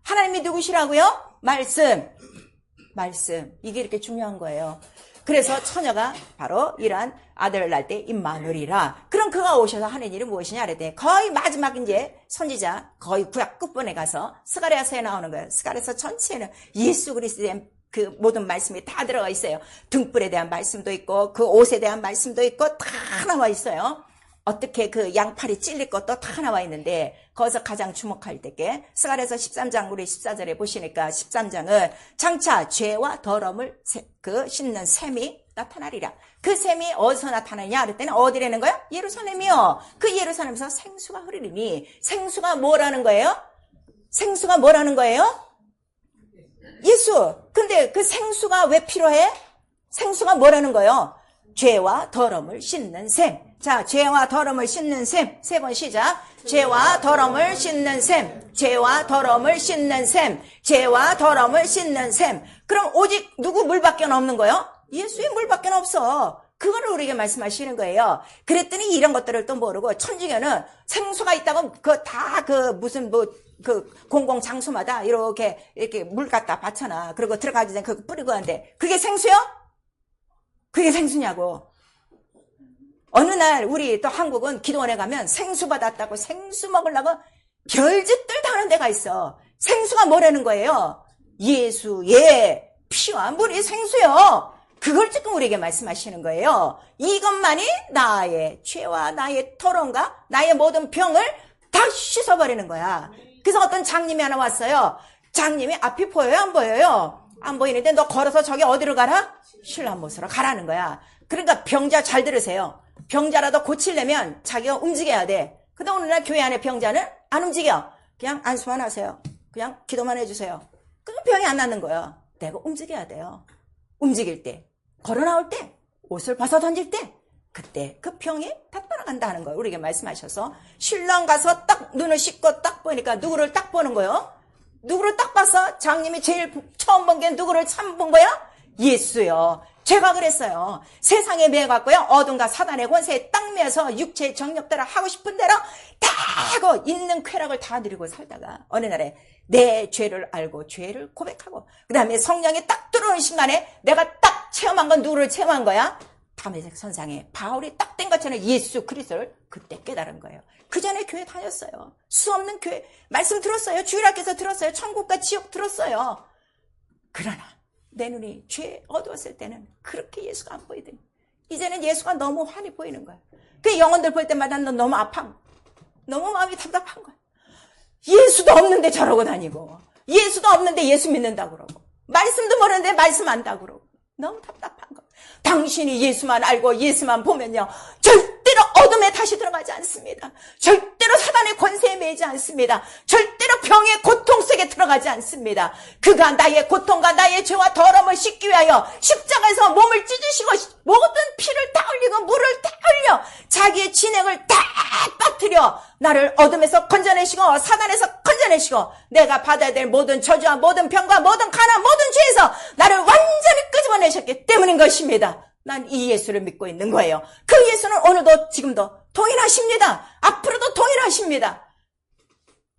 하나님이 누구시라고요? 말씀. 이게 이렇게 중요한 거예요. 그래서 처녀가 바로 이러한 아들을 낳을 때 임마누엘이라. 그럼 그가 오셔서 하는 일이 무엇이냐 그랬더니 거의 마지막 이제 선지자 거의 구약 끝번에 가서 스가랴서에 나오는 거예요. 스가랴서 전체에는 예수 그리스도에 대한 그 모든 말씀이 다 들어가 있어요. 등불에 대한 말씀도 있고 그 옷에 대한 말씀도 있고 다 나와 있어요. 어떻게 그 양팔이 찔릴 것도 다 나와 있는데 거기서 가장 주목할 때께 스가랴서 13장 우리 14절에 보시니까 13장은 장차 죄와 더러움을 씻는 셈이 나타나리라. 그 셈이 어디서 나타나냐 그랬더니 어디라는 거야? 예루살렘이요. 그 예루살렘에서 생수가 흐르리니 생수가 뭐라는 거예요? 생수가 뭐라는 거예요? 예수. 근데 그 생수가 왜 필요해? 생수가 뭐라는 거예요? 죄와 더러움을 씻는 셈. 자, 죄와 더러움을 씻는 셈. 세 번 시작. 죄와 더러움을 씻는 셈. 죄와 더러움을 씻는 셈. 죄와 더러움을 씻는 셈. 그럼 오직 누구 물밖에 없는 거예요? 예수의 물밖에 없어. 그거를 우리에게 말씀하시는 거예요. 그랬더니 이런 것들을 또 모르고 천주교는 생수가 있다고 무슨 공공 장소마다 이렇게 물 갖다 받잖아. 그리고 들어가기 전에 그거 뿌리고 하는데 그게 생수요? 그게 생수냐고. 어느 날 우리 또 한국은 기도원에 가면 생수 받았다고 생수 먹으려고 별짓들 다 하는 데가 있어. 생수가 뭐라는 거예요? 예수의 피와 물이 생수요. 그걸 지금 우리에게 말씀하시는 거예요. 이것만이 나의 죄와 나의 토론과 나의 모든 병을 다 씻어버리는 거야. 그래서 어떤 장님이 하나 왔어요. 장님이 앞이 보여요? 안 보여요? 안 보이는데 너 걸어서 저기 어디로 가라? 신라못으로 가라는 거야. 그러니까 병자 잘 들으세요. 병자라도 고치려면 자기가 움직여야 돼. 근데 오늘날 교회 안에 병자는 안 움직여. 그냥 안수만 하세요. 그냥 기도만 해주세요. 그럼 병이 안 낫는 거예요. 내가 움직여야 돼요. 움직일 때, 걸어 나올 때, 옷을 벗어 던질 때, 그때 그 병이 다 떠나간다는 거예요. 우리에게 말씀하셔서 신랑 가서 딱 눈을 씻고 딱 보니까 누구를 딱 보는 거예요? 누구를 딱 봐서 장님이 제일 처음 본 게 누구를 처음 본 거야? 예수요. 제가 그랬어요. 세상에 매여갖고요. 어둠과 사단의 권세에 딱 매여서 육체의 정력대로 하고 싶은 대로 다 하고 있는 쾌락을 다 누리고 살다가 어느 날에 내 죄를 알고 죄를 고백하고 그 다음에 성령이 딱 들어오는 순간에 내가 딱 체험한 건 누구를 체험한 거야? 담에색 선상에 바울이 딱 된 것처럼 예수 그리스도를 그때 깨달은 거예요. 그 전에 교회 다녔어요. 수없는 교회 말씀 들었어요. 주일학교에서 들었어요. 천국과 지옥 들었어요. 그러나 내 눈이 죄 어두웠을 때는 그렇게 예수가 안 보이더니 이제는 예수가 너무 환히 보이는 거야. 그 영혼들 볼 때마다 너 너무 아파. 너무 마음이 답답한 거야. 예수도 없는데 저러고 다니고 예수도 없는데 예수 믿는다고 그러고 말씀도 모르는데 말씀 안다고 그러고 너무 답답한 거야. 당신이 예수만 알고 예수만 보면요 절대로 어둠에 다시 들어가지 않습니다. 절대로 사단의 권세에 매이지 않습니다. 절대로 병의 고통 속에 들어가지 않습니다. 그가 나의 고통과 나의 죄와 더러움을 씻기 위하여 십자가에서 몸을 찢으시고 모든 피를 다 흘리고 물을 다 흘려 자기의 진액을 다 빠뜨려 나를 어둠에서 건져내시고 사단에서 건져내시고 내가 받아야 될 모든 저주와 모든 병과 모든 가난 모든 죄에서 나를 완전히 끄집어내셨기 때문인 것입니다. 난 이 예수를 믿고 있는 거예요. 그 예수는 오늘도 지금도 동일하십니다. 앞으로도 동일하십니다.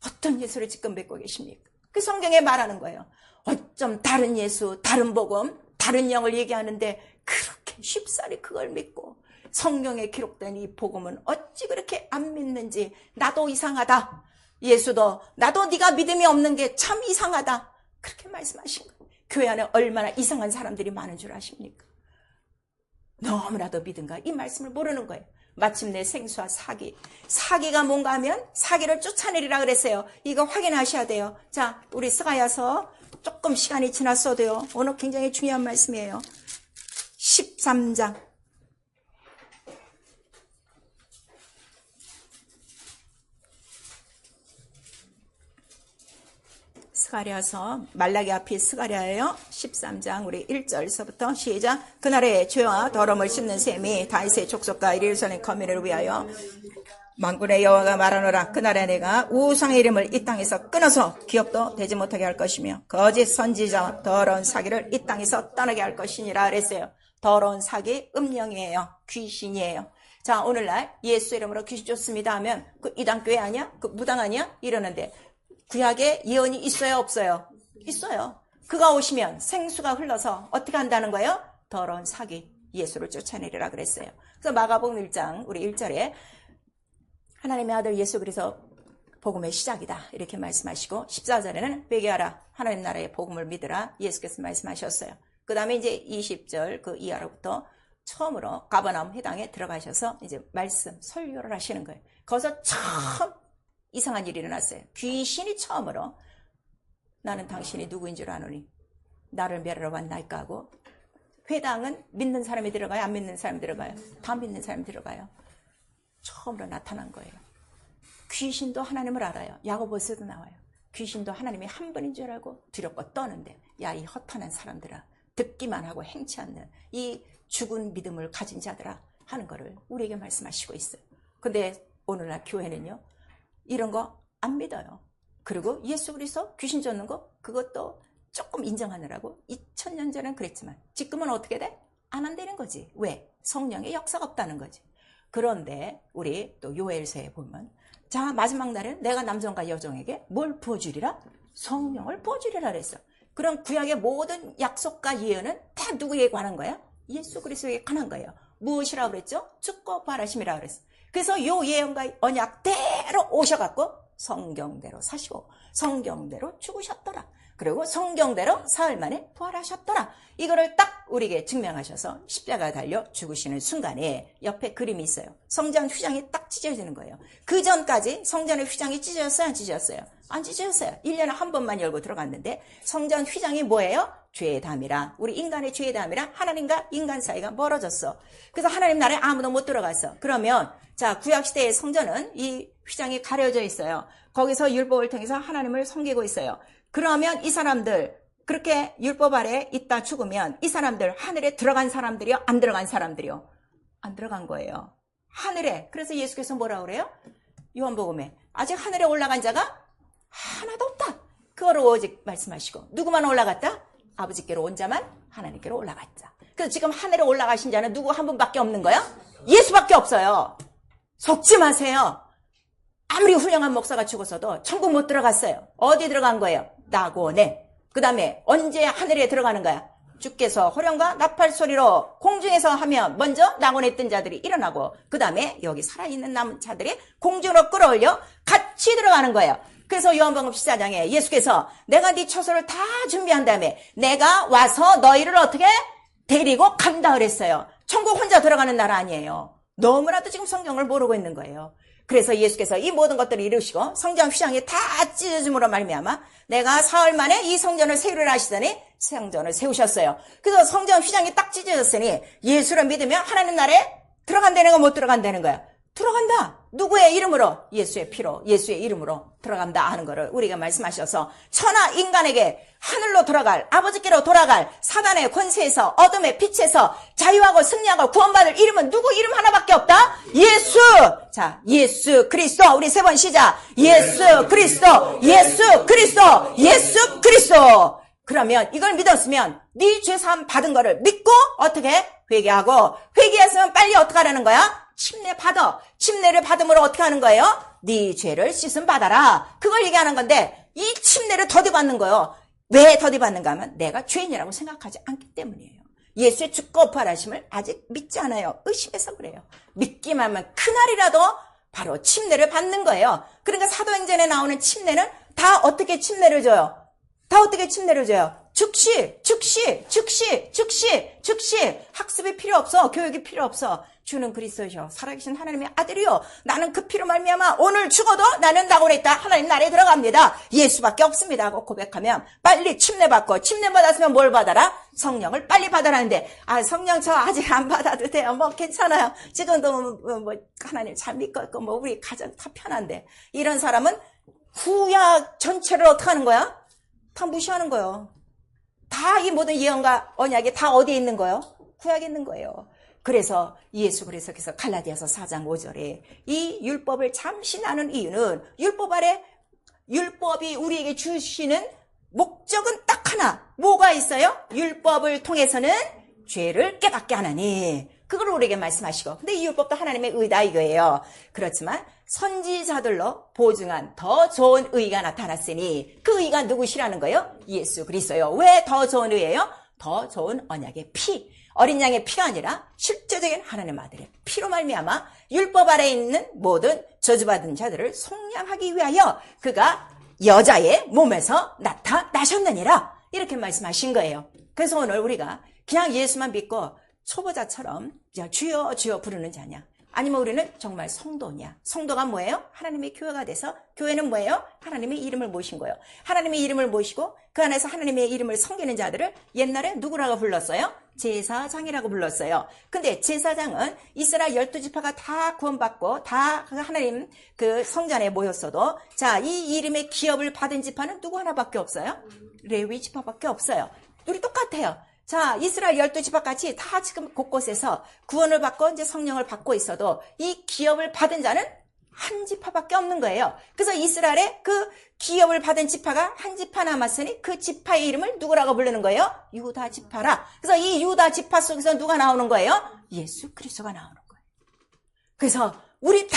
어떤 예수를 지금 믿고 계십니까? 그 성경에 말하는 거예요. 어쩜 다른 예수, 다른 복음, 다른 영을 얘기하는데 그렇게 쉽사리 그걸 믿고 성경에 기록된 이 복음은 어찌 그렇게 안 믿는지 나도 이상하다. 예수도 나도 네가 믿음이 없는 게 참 이상하다. 그렇게 말씀하신 거예요. 교회 안에 얼마나 이상한 사람들이 많은 줄 아십니까? 너무나도 믿음과 이 말씀을 모르는 거예요. 마침내 생수와 사기. 사기가 뭔가 하면 사기를 쫓아내리라 그랬어요. 이거 확인하셔야 돼요. 자, 우리 스가랴서 조금 시간이 지났어도요. 오늘 굉장히 중요한 말씀이에요. 13장. 스가랴서 말라기 앞이 스가랴예요. 13장 우리 1절서부터 시작. 그날에 죄와 더러움을 씹는 셈이 다윗의 족속과 예루살렘 거민을 위하여 만군의 여호와가 말하노라. 그날에 내가 우상의 이름을 이 땅에서 끊어서 기업도 되지 못하게 할 것이며 거짓 선지자와 더러운 사기를 이 땅에서 떠나게 할 것이니라 그랬어요. 더러운 사기 음령이에요. 귀신이에요. 자, 오늘날 예수 이름으로 귀신 쫓습니다 하면 그 이단교회 아니야? 그 무당 아니야? 이러는데 구약에 예언이 있어요, 없어요? 있어요. 그가 오시면 생수가 흘러서 어떻게 한다는 거예요? 더러운 사기, 예수를 쫓아내리라 그랬어요. 그래서 마가복음 1장 우리 1절에 하나님의 아들 예수 그리스도 복음의 시작이다 이렇게 말씀하시고 14절에는 회개하라 하나님 나라의 복음을 믿으라 예수께서 말씀하셨어요. 그 다음에 이제 20절 그 이하로부터 처음으로 가버나움 회당에 들어가셔서 이제 말씀 설교를 하시는 거예요. 거기서 처음 이상한 일이 일어났어요. 귀신이 처음으로 나는 당신이 누구인 줄 아노니 나를 멸하러 왔나이까 하고, 회당은 믿는 사람이 들어가요? 안 믿는 사람이 들어가요? 다 믿는 사람이 들어가요. 처음으로 나타난 거예요. 귀신도 하나님을 알아요. 야고보서도 나와요. 귀신도 하나님이 한 분인 줄 알고 두렵고 떠는데, 야, 이 허탄한 사람들아, 듣기만 하고 행치 않는 이 죽은 믿음을 가진 자들아 하는 거를 우리에게 말씀하시고 있어요. 근데 오늘날 교회는요, 이런 거 안 믿어요. 그리고 예수 그리스도 귀신 쫓는 거 그것도 조금 인정하느라고 2000년 전엔 그랬지만 지금은 어떻게 돼? 안 한다는 거지. 왜? 성령의 역사가 없다는 거지. 그런데 우리 또 요엘서에 보면, 자, 마지막 날에는 내가 남성과 여종에게 뭘 부어주리라? 성령을 부어주리라 그랬어. 그럼 구약의 모든 약속과 예언은 다 누구에게 관한 거야? 예수 그리스도에게 관한 거예요. 무엇이라고 그랬죠? 죽고 부활하심이라고 그랬어. 그래서 요 예언과 언약대로 오셔갖고 성경대로 사시고 성경대로 죽으셨더라. 그리고 성경대로 사흘 만에 부활하셨더라. 이거를 딱 우리에게 증명하셔서 십자가 달려 죽으시는 순간에 옆에 그림이 있어요. 성전 휘장이 딱 찢어지는 거예요. 그 전까지 성전의 휘장이 찢어졌어요? 안 찢어졌어요? 안 찢어졌어요. 1년에 한 번만 열고 들어갔는데 성전 휘장이 뭐예요? 죄의 담이라. 우리 인간의 죄의 담이라 하나님과 인간 사이가 멀어졌어. 그래서 하나님 나라에 아무도 못 들어갔어. 그러면 자, 구약시대의 성전은 이 휘장이 가려져 있어요. 거기서 율법을 통해서 하나님을 섬기고 있어요. 그러면 이 사람들 그렇게 율법 아래 있다 죽으면 이 사람들 하늘에 들어간 사람들이요? 안 들어간 사람들이요? 안 들어간 거예요. 하늘에. 그래서 예수께서 뭐라고 그래요? 요한복음에 아직 하늘에 올라간 자가 하나도 없다. 그거를 오직 말씀하시고, 누구만 올라갔다? 아버지께로 온 자만 하나님께로 올라갔자. 그래서 지금 하늘에 올라가신 자는 누구 한 분밖에 없는 거야? 예수밖에 없어요. 속지 마세요. 아무리 훌륭한 목사가 죽었어도 천국 못 들어갔어요. 어디 들어간 거예요? 낙원에. 그 다음에 언제 하늘에 들어가는 거야? 주께서 호령과 나팔 소리로 공중에서 하면 먼저 낙원에 있던 자들이 일어나고, 그 다음에 여기 살아있는 남은 자들이 공중으로 끌어올려 같이 들어가는 거예요. 그래서 요한복음 14장에 예수께서 내가 네 처소를 다 준비한 다음에 내가 와서 너희를 어떻게 데리고 간다 그랬어요. 천국 혼자 들어가는 나라 아니에요. 너무나도 지금 성경을 모르고 있는 거예요. 그래서 예수께서 이 모든 것들을 이루시고 성전 휘장이 다 찢어짐으로 말미암아 내가 사흘 만에 이 성전을 세우리라 하시더니 성전을 세우셨어요. 그래서 성전 휘장이 딱 찢어졌으니 예수를 믿으면 하나님 나라에 들어간다는 거 못 들어간다는 거야? 들어간다. 누구의 이름으로? 예수의 피로, 예수의 이름으로 들어간다 하는 거를 우리가 말씀하셔서 천하 인간에게 하늘로 돌아갈, 아버지께로 돌아갈 사단의 권세에서, 어둠의 빛에서 자유하고 승리하고 구원받을 이름은 누구 이름 하나밖에 없다? 예수! 자, 예수 그리스도. 우리 세 번 시작. 예수 그리스도, 예수 그리스도, 예수 그리스도. 그러면 이걸 믿었으면 네 죄사함 받은 거를 믿고 어떻게? 회개하고, 회개했으면 빨리 어떻게 하라는 거야? 침례 받아. 침례를 받음으로 어떻게 하는 거예요? 네 죄를 씻음 받아라. 그걸 얘기하는 건데 이 침례를 더디받는 거예요. 왜 더디받는가 하면 내가 죄인이라고 생각하지 않기 때문이에요. 예수의 죽고 부활하심을 아직 믿지 않아요. 의심해서 그래요. 믿기만 하면 그날이라도 바로 침례를 받는 거예요. 그러니까 사도행전에 나오는 침례는 다 어떻게 침례를 줘요? 다 어떻게 침례를 줘요? 즉시 학습이 필요 없어. 교육이 필요 없어. 주는 그리스도시요 살아계신 하나님의 아들이요 나는 그 피로 말미암아 오늘 죽어도 나는 낙원했다. 하나님 나라에 들어갑니다. 예수밖에 없습니다 하고 고백하면 빨리 침례받고 침례받았으면 뭘 받아라? 성령을 빨리 받아라는데 성령 저 아직 안 받아도 돼요. 뭐 괜찮아요. 지금도 뭐 하나님 잘 믿고 있고 뭐 우리 가정 다 편한데 이런 사람은 구약 전체를 어떻게 하는 거야? 다 무시하는 거예요. 다 이 모든 예언과 언약이 다 어디에 있는 거예요? 구약에 있는 거예요. 그래서 그래서 갈라디아서 4장 5절에 이 율법을 잠시 나눈 이유는 율법 아래 율법이 우리에게 주시는 목적은 딱 하나. 뭐가 있어요? 율법을 통해서는 죄를 깨닫게 하나니. 그걸 우리에게 말씀하시고. 근데 이 율법도 하나님의 의다 이거예요. 그렇지만 선지자들로 보증한 더 좋은 의가 나타났으니 그 의가 누구시라는 거예요? 예수 그리스도요. 왜 더 좋은 의예요? 더 좋은 언약의 피. 어린 양의 피가 아니라 실제적인 하나님 아들의 피로 말미암아 율법 아래에 있는 모든 저주받은 자들을 속량하기 위하여 그가 여자의 몸에서 나타나셨느니라. 이렇게 말씀하신 거예요. 그래서 오늘 우리가 그냥 예수만 믿고 초보자처럼 주여 주여 부르는 자냐? 아니면 우리는 정말 성도냐? 성도가 뭐예요? 하나님의 교회가 돼서 교회는 뭐예요? 하나님의 이름을 모신 거예요. 하나님의 이름을 모시고 그 안에서 하나님의 이름을 섬기는 자들을 옛날에 누구라고 불렀어요? 제사장이라고 불렀어요. 근데 제사장은 이스라엘 12지파가 다 구원받고 다 하나님 그 성전에 모였어도 자, 이 이름의 기업을 받은 지파는 누구 하나밖에 없어요? 레위 지파밖에 없어요. 우리 똑같아요. 자, 이스라엘 12지파 같이 다 지금 곳곳에서 구원을 받고 이제 성령을 받고 있어도 이 기업을 받은 자는 한 지파밖에 없는 거예요. 그래서 이스라엘의 그 기업을 받은 지파가 한 지파 남았으니 그 지파의 이름을 누구라고 부르는 거예요? 유다 지파라. 그래서 이 유다 지파 속에서 누가 나오는 거예요? 예수 그리스도가 나오는 거예요. 그래서 우리 다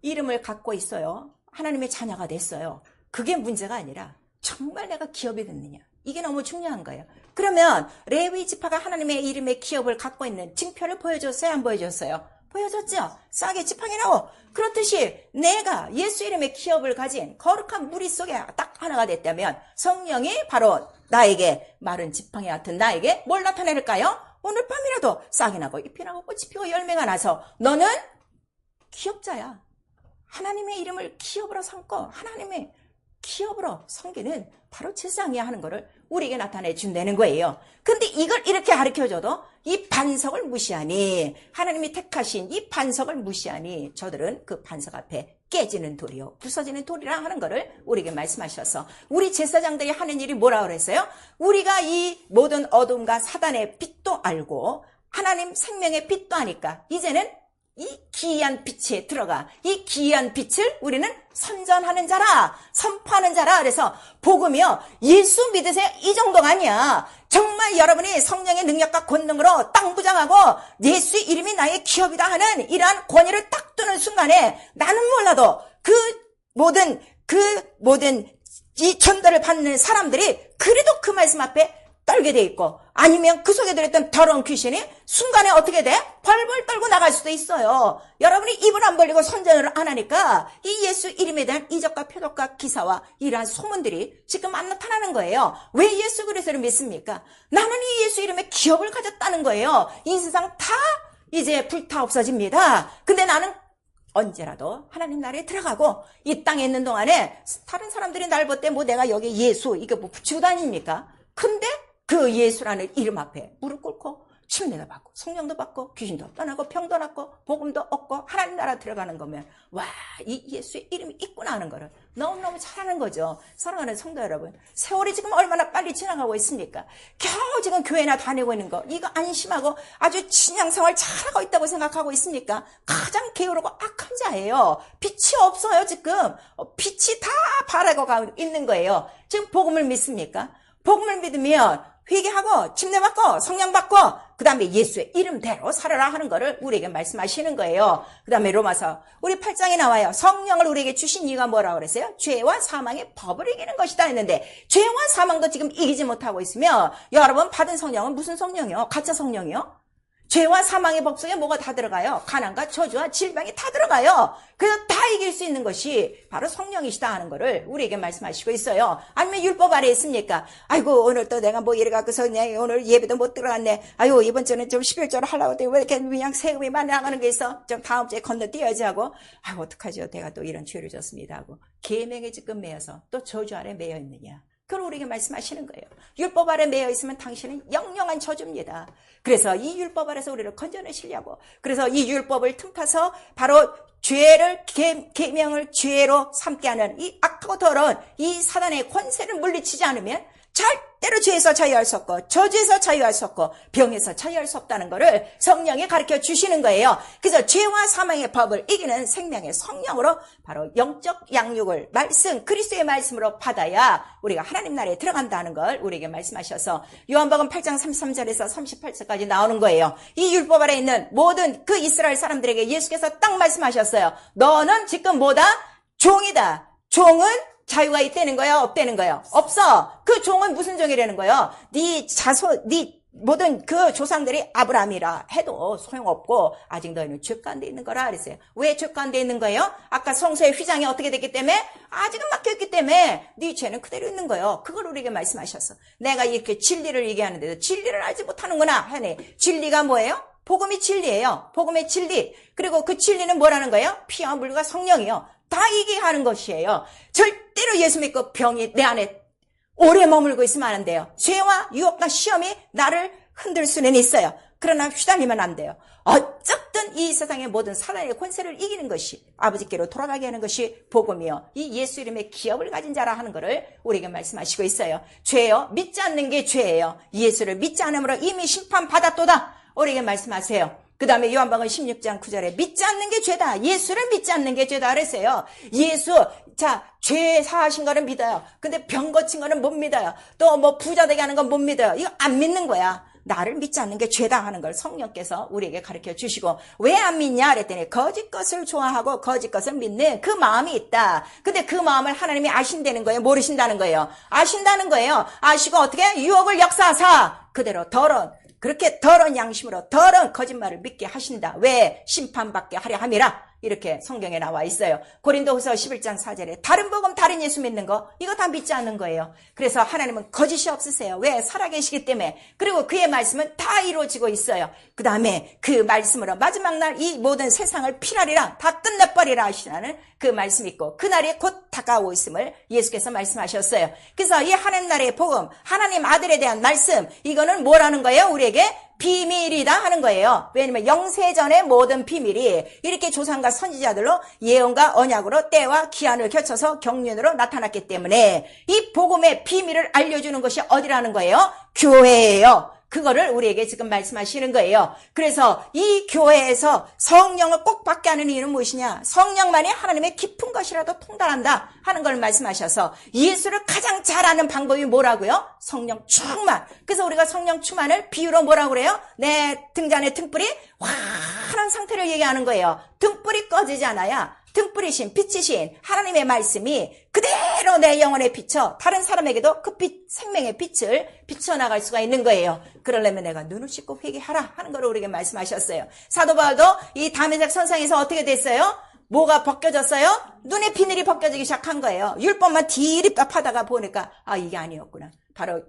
이름을 갖고 있어요. 하나님의 자녀가 됐어요. 그게 문제가 아니라 정말 내가 기업이 됐느냐. 이게 너무 중요한 거예요. 그러면 레위 지파가 하나님의 이름의 기업을 갖고 있는 증표를 보여줬어요? 안 보여줬어요? 보여줬죠? 싸게 지팡이 나오. 그렇듯이 내가 예수 이름의 기업을 가진 거룩한 무리 속에 딱 하나가 됐다면 성령이 바로 나에게 마른 지팡이 같은 나에게 뭘 나타낼까요? 오늘 밤이라도 싹이 나고 잎이 나고 꽃이 피고 열매가 나서 너는 기업자야. 하나님의 이름을 기업으로 삼고 하나님의 기업으로 섬기는 바로 제사장이야 하는 거를 우리에게 나타내 준다는 거예요. 근데 이걸 이렇게 가르쳐줘도 이 반석을 무시하니 하나님이 택하신 이 반석을 무시하니 저들은 그 반석 앞에 깨지는 돌이요 부서지는 돌이라 하는 거를 우리에게 말씀하셔서 우리 제사장들이 하는 일이 뭐라고 그랬어요? 우리가 이 모든 어둠과 사단의 빛도 알고 하나님 생명의 빛도 아니까 이제는 이 기이한 빛에 들어가 이 기이한 빛을 우리는 선전하는 자라 선포하는 자라. 그래서 복음이요 예수 믿으세요 이 정도가 아니야. 정말 여러분이 성령의 능력과 권능으로 땅 부장하고 예수 이름이 나의 기업이다 하는 이러한 권위를 딱 두는 순간에 나는 몰라도 그 모든 이 전달을 받는 사람들이 그래도 그 말씀 앞에 떨게 돼 있고 아니면 그 속에 들었던 더러운 귀신이 순간에 어떻게 돼? 벌벌 떨고 나갈 수도 있어요. 여러분이 입을 안 벌리고 선전을 안 하니까 이 예수 이름에 대한 이적과 표적과 기사와 이러한 소문들이 지금 안 나타나는 거예요. 왜 예수 그리스도를 믿습니까? 나는 이 예수 이름에 기업을 가졌다는 거예요. 이 세상 다 이제 불타 없어집니다. 근데 나는 언제라도 하나님 나라에 들어가고 이 땅에 있는 동안에 다른 사람들이 날 볼 때 뭐 내가 여기 예수 이거 뭐 붙이고 다닙니까? 근데 그 예수라는 이름 앞에 무릎 꿇고 침례도 받고 성령도 받고 귀신도 떠나고 병도 낫고 복음도 얻고 하나님 나라 들어가는 거면 와, 이 예수의 이름이 있구나 하는 거를 너무너무 잘하는 거죠. 사랑하는 성도 여러분, 세월이 지금 얼마나 빨리 지나가고 있습니까? 겨우 지금 교회나 다니고 있는 거 이거 안심하고 아주 신앙생활 잘하고 있다고 생각하고 있습니까? 가장 게으르고 악한 자예요. 빛이 없어요. 지금 빛이 다 바라고 있는 거예요. 지금 복음을 믿습니까? 복음을 믿으면 회개하고 침례받고 성령받고 그 다음에 예수의 이름대로 살아라 하는 거를 우리에게 말씀하시는 거예요. 그 다음에 로마서 우리 8장에 나와요. 성령을 우리에게 주신 이유가 뭐라고 그랬어요? 죄와 사망의 법을 이기는 것이다 했는데 죄와 사망도 지금 이기지 못하고 있으면 여러분 받은 성령은 무슨 성령이요? 가짜 성령이요? 죄와 사망의 법 속에 뭐가 다 들어가요? 가난과 저주와 질병이 다 들어가요. 그래서 다 이길 수 있는 것이 바로 성령이시다 하는 거를 우리에게 말씀하시고 있어요. 아니면 율법 아래에 있습니까? 아이고 오늘 또 내가 뭐 이래 갖고서 오늘 예배도 못 들어갔네. 아이고 이번 주는 좀 11조를 하려고 했더니 왜 이렇게 그냥 세금이 많이 나가는 게 있어? 좀 다음 주에 건너뛰어야지 하고 아이고 어떡하죠? 내가 또 이런 죄를 졌습니다 하고 계명에 지금 매여서 또 저주 아래 매여 있느냐. 그걸 우리에게 말씀하시는 거예요. 율법 아래 매여 있으면 당신은 영영한 저주입니다. 그래서 이 율법 아래서 우리를 건져내시려고. 그래서 이 율법을 틈타서 바로 죄를 계명을 죄로 삼게 하는 이 악하고 더러운 이 사단의 권세를 물리치지 않으면 절대로 죄에서 자유할 수 없고 저주에서 자유할 수 없고 병에서 자유할 수 없다는 것을 성령이 가르쳐 주시는 거예요. 그래서 죄와 사망의 법을 이기는 생명의 성령으로 바로 영적 양육을 말씀 그리스도의 말씀으로 받아야 우리가 하나님 나라에 들어간다는 걸 우리에게 말씀하셔서 요한복음 8장 33절에서 38절까지 나오는 거예요. 이 율법 아래 있는 모든 그 이스라엘 사람들에게 예수께서 딱 말씀하셨어요. 너는 지금 뭐다? 종이다. 종은 자유가 있다는 거예요? 없다는 거예요? 없어. 그 종은 무슨 종이라는 거예요? 네 모든 그 조상들이 아브라함이라 해도 소용없고 아직 너희는 죄 가운데 있는 거라 그랬어요. 왜 죄 가운데 있는 거예요? 아까 성소의 휘장이 어떻게 됐기 때문에? 아직은 막혀있기 때문에 네 죄는 그대로 있는 거예요. 그걸 우리에게 말씀하셨어. 내가 이렇게 진리를 얘기하는데도 진리를 알지 못하는구나 하네. 진리가 뭐예요? 복음이 진리예요. 복음의 진리. 그리고 그 진리는 뭐라는 거예요? 피와 물과 성령이요. 다 이게 하는 것이에요. 절대로 예수 믿고 병이 내 안에 오래 머물고 있으면 안 돼요. 죄와 유혹과 시험이 나를 흔들 수는 있어요. 그러나 휘둘리면 안 돼요. 어쨌든 이 세상의 모든 사단의 권세를 이기는 것이 아버지께로 돌아가게 하는 것이 복음이요. 이 예수 이름의 기업을 가진 자라 하는 것을 우리에게 말씀하시고 있어요. 죄요. 믿지 않는 게 죄예요. 예수를 믿지 않음으로 이미 심판받았도다. 우리에게 말씀하세요. 그 다음에 요한복음 16장 9절에 믿지 않는 게 죄다. 예수를 믿지 않는 게 죄다 그랬어요. 예수, 죄 사하신 거는 믿어요. 근데 병 고친 거는 못 믿어요. 또 뭐 부자 되게 하는 건 못 믿어요. 이거 안 믿는 거야. 나를 믿지 않는 게 죄다 하는 걸 성령께서 우리에게 가르쳐 주시고 왜 안 믿냐 그랬더니 거짓 것을 좋아하고 거짓 것을 믿는 그 마음이 있다. 근데 그 마음을 하나님이 아신다는 거예요? 모르신다는 거예요? 아신다는 거예요. 아시고 어떻게? 유혹을 역사하사 그대로 그렇게 더러운 양심으로 더러운 거짓말을 믿게 하신다. 왜? 심판받게 하려 함이라. 이렇게 성경에 나와 있어요. 고린도후서 11장 4절에 다른 복음 다른 예수 믿는 거 이거 다 믿지 않는 거예요. 그래서 하나님은 거짓이 없으세요. 왜? 살아계시기 때문에. 그리고 그의 말씀은 다 이루어지고 있어요. 그 다음에 그 말씀으로 마지막 날 이 모든 세상을 피하리라 다 끝내버리라 하시라는 그 말씀이 있고 그날이 곧 다가오고 있음을 예수께서 말씀하셨어요. 그래서 이 하나님 나라의 복음 하나님 아들에 대한 말씀 이거는 뭐라는 거예요? 우리에게 비밀이다 하는 거예요. 왜냐면 영세전의 모든 비밀이 이렇게 조상과 선지자들로 예언과 언약으로 때와 기한을 겨쳐서 경륜으로 나타났기 때문에 이 복음의 비밀을 알려주는 것이 어디라는 거예요? 교회예요. 그거를 우리에게 지금 말씀하시는 거예요. 그래서 이 교회에서 성령을 꼭 받게 하는 이유는 무엇이냐? 성령만이 하나님의 깊은 것이라도 통달한다 하는 걸 말씀하셔서 예수를 가장 잘 아는 방법이 뭐라고요? 성령 충만. 그래서 우리가 성령 충만을 비유로 뭐라고 그래요? 내 등잔의 등불이 환한 상태를 얘기하는 거예요. 등불이 꺼지지 않아야 등불이신 빛이신 하나님의 말씀이 그대로 내 영혼에 비쳐 다른 사람에게도 그 빛, 생명의 빛을 비춰나갈 수가 있는 거예요. 그러려면 내가 눈을 씻고 회개하라 하는 걸 우리에게 말씀하셨어요. 사도 바울도 이 다메섹 선상에서 어떻게 됐어요? 뭐가 벗겨졌어요? 눈의 비늘이 벗겨지기 시작한 거예요. 율법만 디립답하다가 보니까 이게 아니었구나. 바로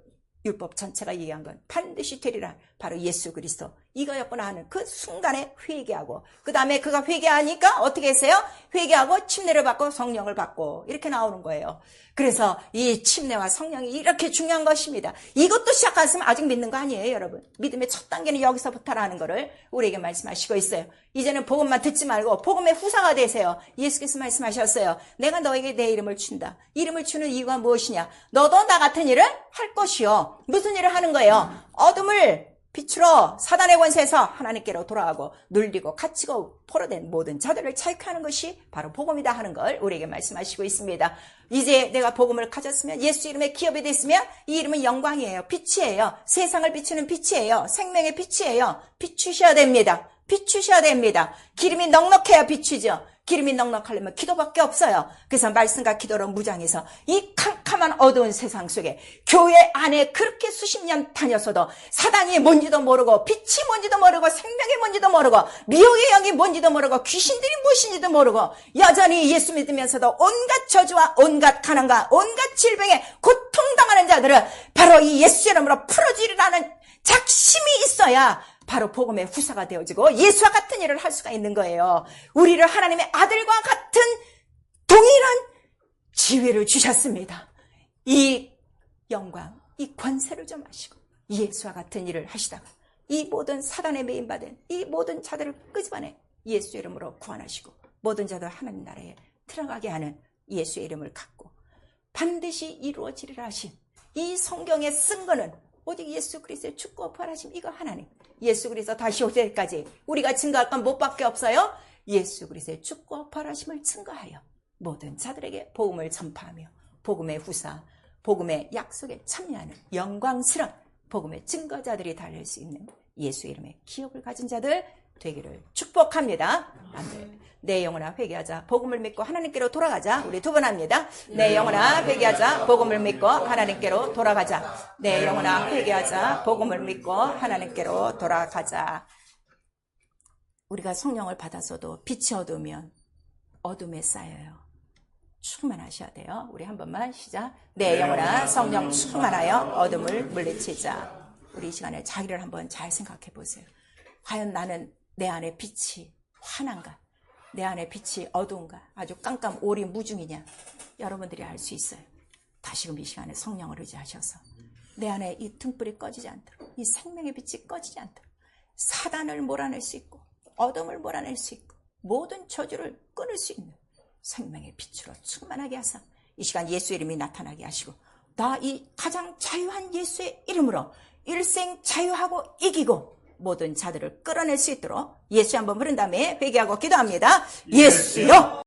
율법 전체가 얘기한 건 반드시 되리라. 바로 예수 그리스도 이거였구나 하는 그 순간에 회개하고 그 다음에 그가 회개하니까 어떻게 했어요? 회개하고 침례를 받고 성령을 받고 이렇게 나오는 거예요. 그래서 이 침례와 성령이 이렇게 중요한 것입니다. 이것도 시작했으면 아직 믿는 거 아니에요, 여러분. 믿음의 첫 단계는 여기서부터라는 거를 우리에게 말씀하시고 있어요. 이제는 복음만 듣지 말고 복음의 후사가 되세요. 예수께서 말씀하셨어요. 내가 너에게 내 이름을 준다. 이름을 주는 이유가 무엇이냐? 너도 나 같은 일을 할 것이요. 무슨 일을 하는 거예요? 어둠을 빛으로 사단의 권세에서 하나님께로 돌아가고 눌리고 갇히고 포로된 모든 자들을 자유하는 것이 바로 복음이다 하는 걸 우리에게 말씀하시고 있습니다. 이제 내가 복음을 가졌으면 예수 이름의 기업이 됐으면 이 이름은 영광이에요. 빛이에요. 세상을 비추는 빛이에요. 생명의 빛이에요. 비추셔야 됩니다. 비추셔야 됩니다. 기름이 넉넉해야 비추죠. 기름이 넉넉하려면 기도밖에 없어요. 그래서 말씀과 기도로 무장해서 이 캄캄한 어두운 세상 속에 교회 안에 그렇게 수십 년 다녔어도 사단이 뭔지도 모르고 빛이 뭔지도 모르고 생명이 뭔지도 모르고 미혹의 영이 뭔지도 모르고 귀신들이 무엇인지도 모르고 여전히 예수 믿으면서도 온갖 저주와 온갖 가난과 온갖 질병에 고통당하는 자들은 바로 이 예수 이름으로 풀어주리라는 작심이 있어야 바로 복음의 후사가 되어지고 예수와 같은 일을 할 수가 있는 거예요. 우리를 하나님의 아들과 같은 동일한 지위를 주셨습니다. 이 영광, 이 권세를 좀 하시고 예수와 같은 일을 하시다가 이 모든 사단에 매인받은 이 모든 자들을 끄집어내 예수 이름으로 구원하시고 모든 자들 하나님 나라에 들어가게 하는 예수의 이름을 갖고 반드시 이루어지리라 하신 이 성경에 쓴 거는 오직 예수 그리스도의 죽고 부활하심 이거 하나님. 예수 그리스도 다시 올 때까지 우리가 증거할 건 뭐밖에 없어요? 예수 그리스도의 죽고 부활하심을 증거하여 모든 자들에게 복음을 전파하며 복음의 후사, 복음의 약속에 참여하는 영광스러운 복음의 증거자들이 달릴 수 있는 예수 이름의 기업을 가진 자들 되기를 축복합니다. 아멘. 내 영혼아 회개하자. 복음을 믿고 하나님께로 돌아가자. 우리 두 번 합니다. 내 영혼아 회개하자. 복음을 믿고 하나님께로 돌아가자. 내 영혼아 회개하자. 복음을 믿고 하나님께로 돌아가자. 우리가 성령을 받아서도 빛이 어두우면 어둠에 쌓여요. 충만하셔야 돼요. 우리 한 번만 시작. 내 영혼아 성령 충만하여 어둠을 물리치자. 우리 이 시간에 자기를 한번 잘 생각해 보세요. 과연 나는 내 안에 빛이 환한가? 내 안에 빛이 어두운가? 아주 깜깜 오리무중이냐? 여러분들이 알 수 있어요. 다시금 이 시간에 성령을 의지하셔서 내 안에 이 등불이 꺼지지 않도록, 이 생명의 빛이 꺼지지 않도록 사단을 몰아낼 수 있고 어둠을 몰아낼 수 있고 모든 저주를 끊을 수 있는 생명의 빛으로 충만하게 하사 이 시간 예수 이름이 나타나게 하시고 나 이 가장 자유한 예수의 이름으로 일생 자유하고 이기고 모든 자들을 끌어낼 수 있도록 예수 한번 부른 다음에 회개하고 기도합니다. 예수요.